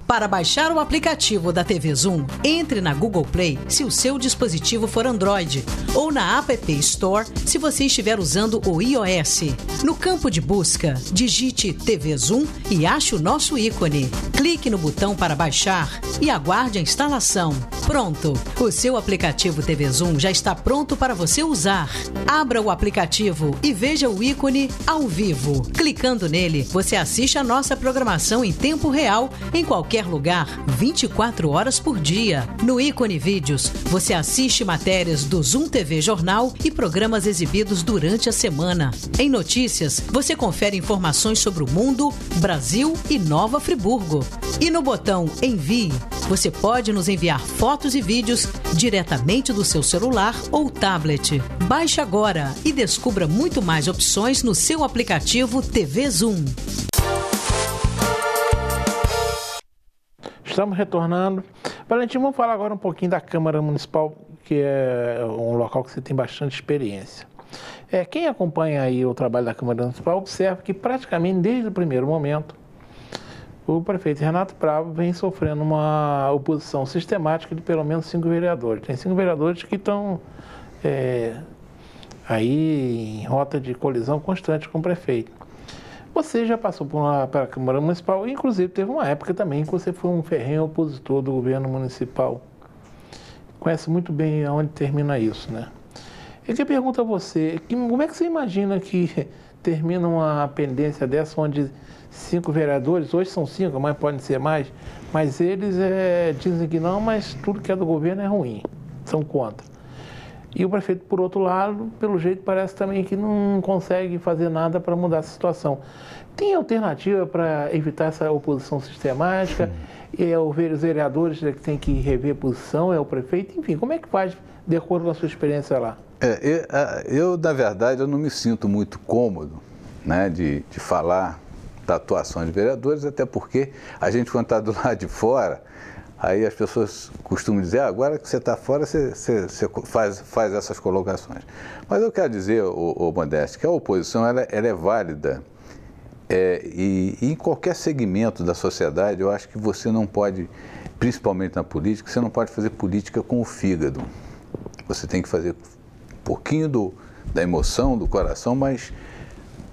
Para baixar o aplicativo da TV Zoom, entre na Google Play se o seu dispositivo for Android ou na App Store se você estiver usando o iOS. No campo de busca, digite TV Zoom e ache o nosso ícone. Clique no botão para baixar e aguarde a instalação. Pronto! O seu aplicativo TV Zoom já está pronto para você usar. Abra o aplicativo e veja o ícone ao vivo. Clicando nele, você assiste a nossa programação em tempo real em qualquer lugar, 24 horas por dia. No ícone Vídeos, você assiste matérias do Zoom TV Jornal e programas exibidos durante a semana. Em Notícias, você confere informações sobre o mundo, Brasil e Nova Friburgo. E no botão Envie, você pode nos enviar fotos e vídeos diretamente do seu celular ou tablet. Baixe agora e descubra muito mais opções no seu aplicativo TV Zoom. Estamos retornando. Valentim, vamos falar agora um pouquinho da Câmara Municipal, que é um local que você tem bastante experiência. Quem acompanha aí o trabalho da Câmara Municipal observa que praticamente desde o primeiro momento o prefeito Renato Pravo vem sofrendo uma oposição sistemática de pelo menos 5 vereadores. Tem 5 vereadores que estão aí em rota de colisão constante com o prefeito. Você já passou pela Câmara Municipal, inclusive teve uma época também que você foi um ferrenho opositor do governo municipal. Conhece muito bem aonde termina isso, né? Eu queria perguntar a você, como é que você imagina que termina uma pendência dessa onde 5 vereadores, hoje são 5, mas podem ser mais, mas eles dizem que não, mas tudo que é do governo é ruim, são contra. E o prefeito, por outro lado, pelo jeito, parece também que não consegue fazer nada para mudar essa situação. Tem alternativa para evitar essa oposição sistemática? Os vereadores que têm que rever a posição, é o prefeito? Enfim, como é que faz, de acordo com a sua experiência lá? Eu, na verdade, eu não me sinto muito cômodo, né, de falar da atuação de vereadores, até porque a gente, quando está do lado de fora, aí as pessoas costumam dizer, agora que você está fora, você faz essas colocações. Mas eu quero dizer, ô Modeste, que a oposição ela é válida e em qualquer segmento da sociedade, eu acho que você não pode, principalmente na política, você não pode fazer política com o fígado. Você tem que fazer um pouquinho da emoção, do coração, mas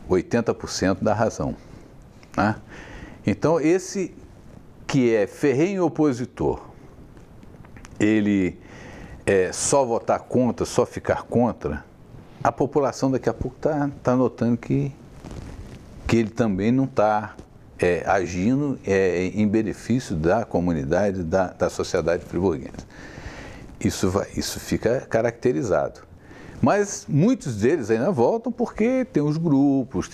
80% da razão. Né? Então, esse que é ferrenho opositor, ele só votar contra, só ficar contra, a população daqui a pouco tá notando que ele também não está agindo em benefício da comunidade, da sociedade friburguense. Isso fica caracterizado. Mas muitos deles ainda voltam porque tem os grupos,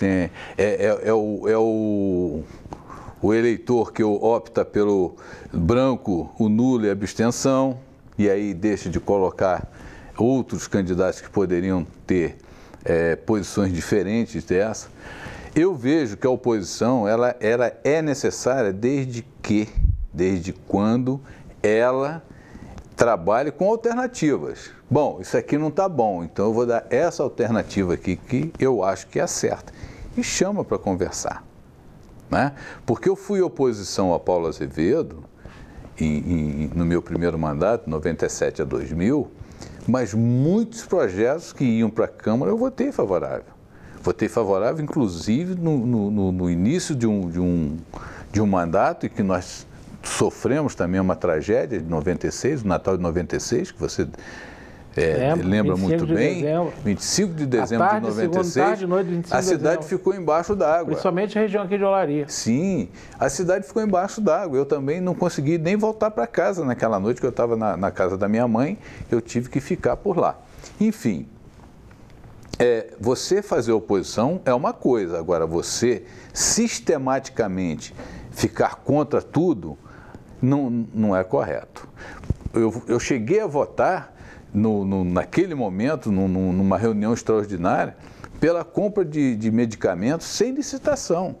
o eleitor que opta pelo branco, o nulo e a abstenção, e aí deixa de colocar outros candidatos que poderiam ter posições diferentes dessa. Eu vejo que a oposição ela é necessária desde quando ela trabalhe com alternativas. Bom, isso aqui não está bom, então eu vou dar essa alternativa aqui que eu acho que é certa. E chama para conversar. Né? Porque eu fui oposição a Paulo Azevedo no meu primeiro mandato, 97 a 2000, mas muitos projetos que iam para a Câmara eu votei favorável. Votei favorável, inclusive, no início de um mandato, e que nós sofremos também uma tragédia de 96, o Natal de 96, que você lembra muito bem. 25 de dezembro de 96, a cidade ficou embaixo d'água. Principalmente a região aqui de Olaria. Sim, a cidade ficou embaixo d'água. Eu também não consegui nem voltar para casa naquela noite, que eu estava na casa da minha mãe, eu tive que ficar por lá. Enfim, você fazer oposição é uma coisa, agora você sistematicamente ficar contra tudo não é correto. Eu cheguei a votar naquele momento, numa reunião extraordinária, pela compra de medicamentos sem licitação.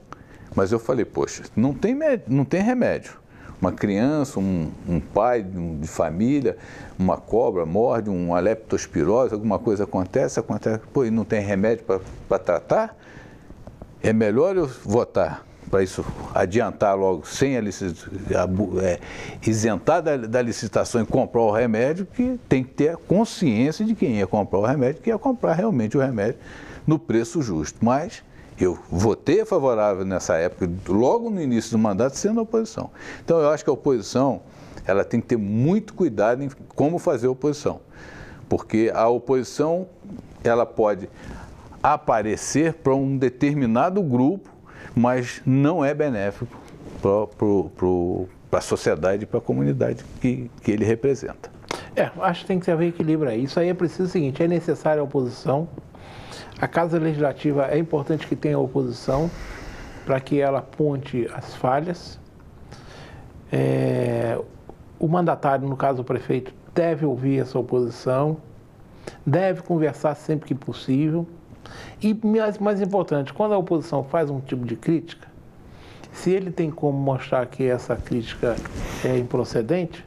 Mas eu falei, poxa, não tem remédio. Uma criança, um pai de família, uma cobra morde, uma leptospirose, alguma coisa acontece, pô, e não tem remédio para tratar? É melhor eu votar para isso adiantar logo, sem isentar da licitação e comprar o remédio, que tem que ter a consciência de quem ia comprar o remédio, que ia comprar realmente o remédio no preço justo. Mas eu votei favorável nessa época, logo no início do mandato, sendo oposição. Então eu acho que a oposição ela tem que ter muito cuidado em como fazer a oposição, porque a oposição ela pode aparecer para um determinado grupo, mas não é benéfico para a sociedade e para a comunidade que ele representa. Acho que tem que haver equilíbrio aí. Isso aí é preciso o seguinte, é necessária a oposição. A Casa Legislativa é importante que tenha oposição para que ela aponte as falhas. O mandatário, no caso o prefeito, deve ouvir essa oposição, deve conversar sempre que possível. E mais importante, quando a oposição faz um tipo de crítica, se ele tem como mostrar que essa crítica é improcedente,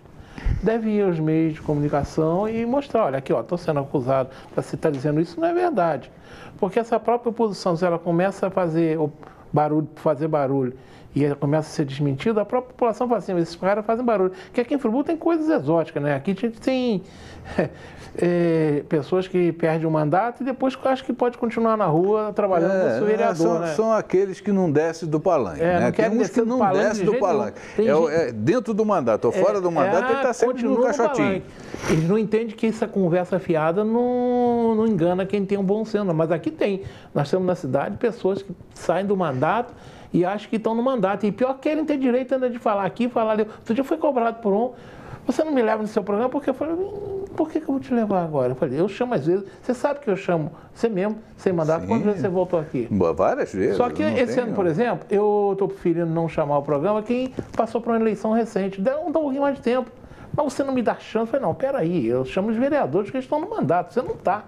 deve ir aos meios de comunicação e mostrar, olha aqui, estou sendo acusado, você está dizendo isso, não é verdade. Porque essa própria oposição, se ela começa a fazer barulho e ela começa a ser desmentida, a própria população fala assim, esses caras fazem barulho. Porque aqui em Friburgo tem coisas exóticas, né? Aqui a gente tem pessoas que perdem o mandato e depois acho que pode continuar na rua trabalhando com o seu vereador, né? São aqueles que não descem do palanque, né? Tem uns que não descem do palanque. Dentro do mandato ou fora do mandato, ele está sempre no caixotinho. Eles não entendem que essa conversa fiada não engana quem tem um bom senso, mas aqui tem. Nós temos na cidade pessoas que saem do mandato e acham que estão no mandato. E pior que querem ter direito ainda de falar aqui, falar ali. Outro dia foi cobrado por um. Você não me leva no seu programa? Porque eu falei, por que eu vou te levar agora? Eu falei, eu chamo às vezes. Você sabe que eu chamo você mesmo, sem mandato. Quantas vezes você voltou aqui? Várias vezes. Só que esse ano, por exemplo, eu estou preferindo não chamar o programa quem passou por uma eleição recente. Dá um pouquinho mais de tempo. Mas você não me dá chance. Eu falei, não, peraí, eu chamo os vereadores que estão no mandato. Você não está.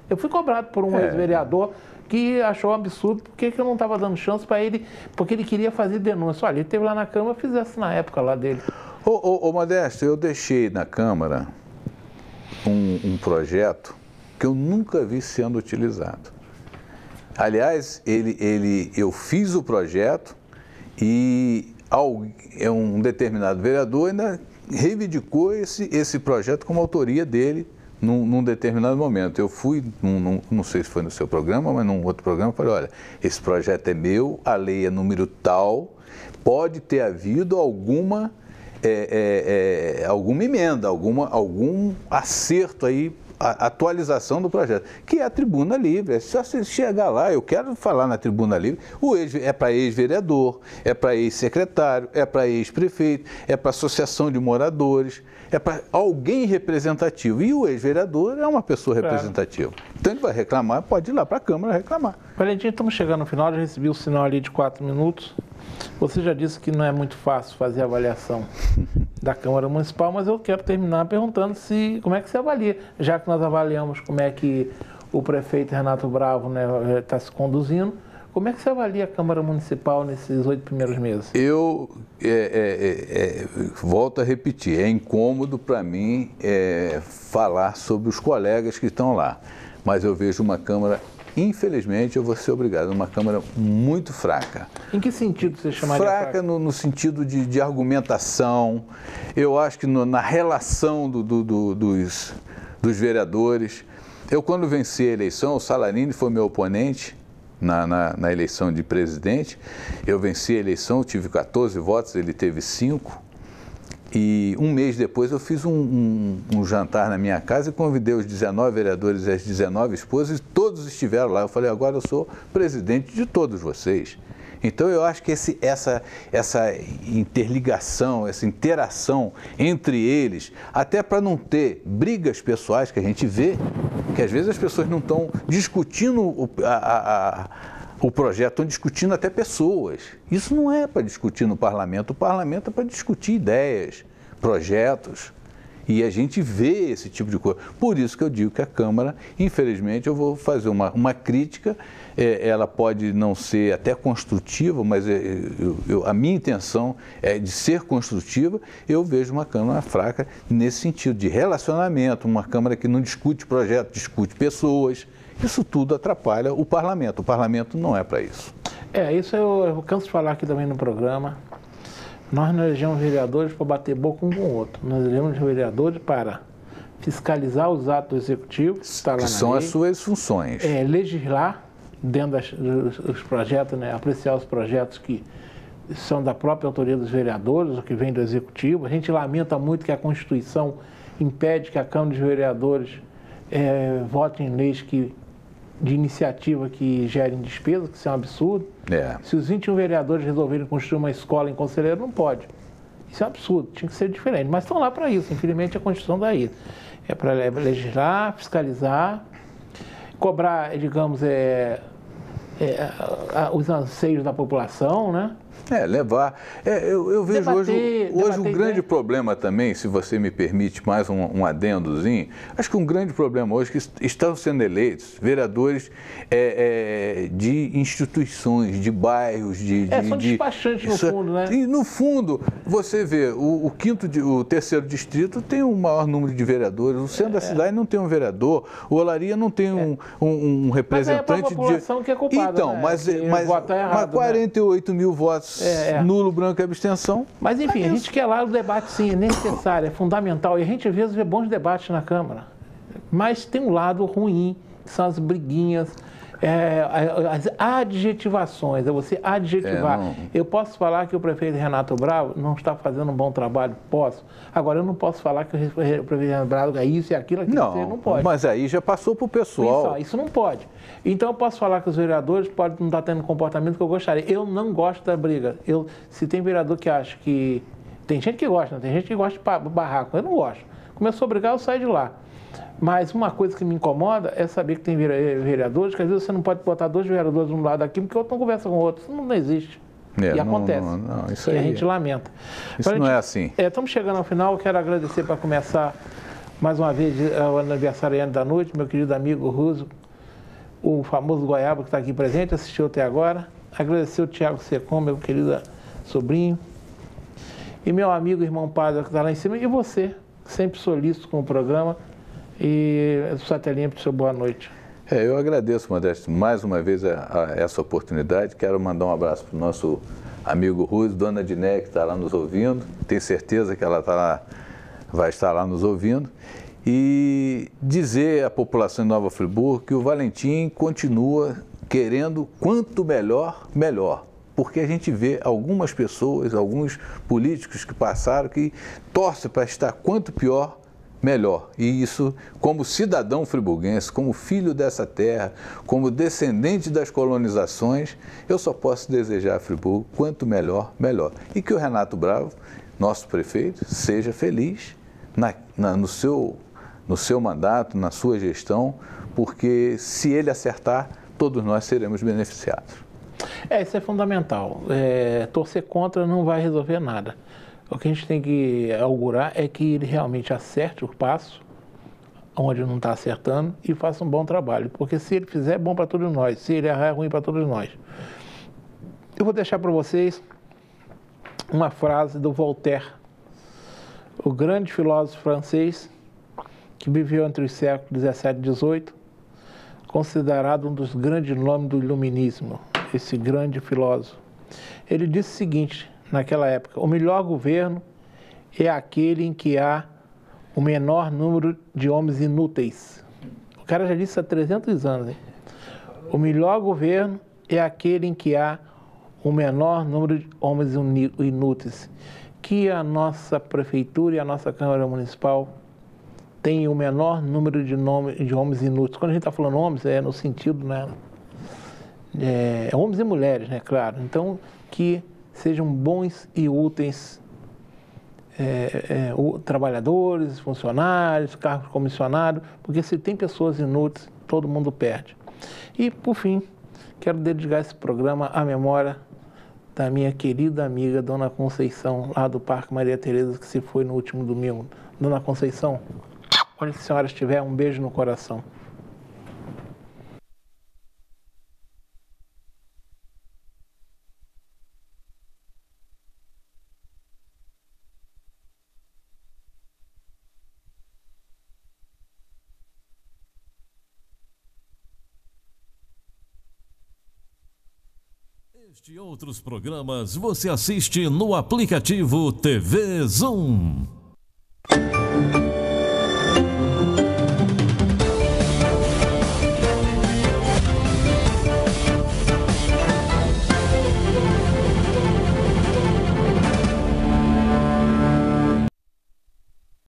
Eu fui cobrado por um ex-vereador que achou um absurdo porque eu não estava dando chance para ele, porque ele queria fazer denúncia. Olha, ele esteve lá na Câmara, fizesse na época lá dele. Ô Modesto, eu deixei na Câmara um projeto que eu nunca vi sendo utilizado. Aliás, eu fiz o projeto e um determinado vereador ainda reivindicou esse projeto como autoria dele num determinado momento. Eu fui, não sei se foi no seu programa, mas num outro programa, falei, olha, esse projeto é meu, a lei é número tal, pode ter havido alguma emenda, algum acerto aí, a atualização do projeto, que é a tribuna livre. É só você chegar lá, eu quero falar na tribuna livre, é para ex-vereador, é para ex-secretário, é para ex-prefeito, é para associação de moradores, é para alguém representativo. E o ex-vereador é uma pessoa representativa. Então ele vai reclamar, pode ir lá para a Câmara reclamar. Valentim, estamos chegando no final, já recebi o sinal ali de 4 minutos. Você já disse que não é muito fácil fazer a avaliação da Câmara Municipal, mas eu quero terminar perguntando como é que você avalia, já que nós avaliamos como é que o prefeito Renato Bravo está se conduzindo, como é que você avalia a Câmara Municipal nesses 8 primeiros meses? Eu volto a repetir, é incômodo para mim falar sobre os colegas que estão lá, mas eu vejo uma Câmara, infelizmente, eu vou ser obrigado, uma Câmara muito fraca. Em que sentido você chamaria fraca? Fraca no sentido de argumentação, eu acho que na relação dos vereadores. Eu, quando venci a eleição, o Salarini foi meu oponente na eleição de presidente. Eu venci a eleição, tive 14 votos, ele teve 5. E um mês depois eu fiz um jantar na minha casa e convidei os 19 vereadores e as 19 esposas e todos estiveram lá. Eu falei, agora eu sou presidente de todos vocês. Então eu acho que essa interligação, essa interação entre eles, até para não ter brigas pessoais que a gente vê, que às vezes as pessoas não estão discutindo o projeto, estão discutindo até pessoas. Isso não é para discutir no parlamento. O parlamento é para discutir ideias, projetos. E a gente vê esse tipo de coisa. Por isso que eu digo que a Câmara, infelizmente, eu vou fazer uma crítica, ela pode não ser até construtiva, mas a minha intenção é de ser construtiva. Eu vejo uma Câmara fraca nesse sentido de relacionamento, uma Câmara que não discute projeto, discute pessoas. Isso tudo atrapalha o parlamento. O parlamento não é para isso. Isso eu canso de falar aqui também no programa. Nós não elegemos vereadores para bater boca um com o outro. Nós elegemos vereadores para fiscalizar os atos do executivo, que são as suas funções. Legislar dentro dos projetos, apreciar os projetos que são da própria autoria dos vereadores, ou que vem do executivo. A gente lamenta muito que a Constituição impede que a Câmara dos Vereadores vote em leis de iniciativa que gerem despesa, que isso é um absurdo. Se os 21 vereadores resolverem construir uma escola em Conselheiro, não pode. Isso é um absurdo, tinha que ser diferente. Mas estão lá para isso, infelizmente a Constituição dá isso. É para legislar, fiscalizar, cobrar, digamos, os anseios da população, né? Levar. Eu vejo hoje um grande problema também, se você me permite mais um adendozinho, acho que um grande problema hoje é que estão sendo eleitos vereadores de instituições, de bairros, são despachantes no fundo, né? E no fundo, você vê, o terceiro distrito tem o maior número de vereadores, o centro da cidade não tem um vereador, o Olaria não tem um representante. Mas é a população que é culpada, então, mas 48 mil votos nulo, branco e abstenção. Mas enfim, a gente quer lá o debate, sim, é necessário, é fundamental. E a gente às vezes vê bons debates na Câmara. Mas tem um lado ruim, que são as briguinhas, as adjetivações, é você adjetivar. Eu posso falar que o prefeito Renato Bravo não está fazendo um bom trabalho? Posso. Agora, eu não posso falar que o prefeito Renato Bravo é isso e aquilo, não pode. Mas aí já passou para o pessoal. Isso não pode. Então, eu posso falar que os vereadores podem não estar tendo o comportamento que eu gostaria. Eu não gosto da briga. Se tem vereador que acha que... Tem gente que gosta, tem gente que gosta de barraco. Eu não gosto. Começou a brigar, eu saio de lá. Mas uma coisa que me incomoda é saber que tem vereadores, que às vezes você não pode botar 2 vereadores um lado aqui, porque o outro não conversa com o outro. Isso não existe. E acontece. Isso e a gente lamenta. Isso não é assim. Estamos chegando ao final, eu quero agradecer para começar mais uma vez o aniversariante da noite, meu querido amigo Russo, o famoso Goiaba que está aqui presente, assistiu até agora. Agradecer o Tiago Secom, meu querido sobrinho. E meu amigo, irmão Padre, que está lá em cima. E você, sempre solícito com o programa. E o Satelinha para o seu boa noite. Eu agradeço, Modesto, mais uma vez a essa oportunidade. Quero mandar um abraço para o nosso amigo Ruse, Dona Diné, que está lá nos ouvindo. Tenho certeza que ela vai estar lá nos ouvindo. E dizer à população de Nova Friburgo que o Valentim continua querendo quanto melhor, melhor. Porque a gente vê algumas pessoas, alguns políticos que passaram que torcem para estar quanto pior, melhor. E isso, como cidadão friburguense, como filho dessa terra, como descendente das colonizações, eu só posso desejar a Friburgo quanto melhor, melhor. E que o Renato Bravo, nosso prefeito, seja feliz no seu mandato, na sua gestão, porque se ele acertar, todos nós seremos beneficiados. Isso é fundamental. Torcer contra não vai resolver nada. O que a gente tem que augurar é que ele realmente acerte o passo, onde não está acertando, e faça um bom trabalho. Porque se ele fizer, é bom para todos nós. Se ele errar, é ruim para todos nós. Eu vou deixar para vocês uma frase do Voltaire, o grande filósofo francês, que viveu entre os séculos XVII e XVIII, considerado um dos grandes nomes do iluminismo, esse grande filósofo. Ele disse o seguinte, naquela época: o melhor governo é aquele em que há o menor número de homens inúteis. O cara já disse há 300 anos, hein? O melhor governo é aquele em que há o menor número de homens inúteis. Que a nossa prefeitura e a nossa Câmara Municipal tem o menor número de homens inúteis. Quando a gente está falando homens, é no sentido, né? Homens e mulheres, né? Claro. Então, que sejam bons e úteis trabalhadores, funcionários, cargos comissionados, porque se tem pessoas inúteis, todo mundo perde. E, por fim, quero dedicar esse programa à memória da minha querida amiga Dona Conceição, lá do Parque Maria Tereza, que se foi no último domingo. Dona Conceição, onde a senhora estiver, um beijo no coração. Este e outros programas você assiste no aplicativo TV Zoom.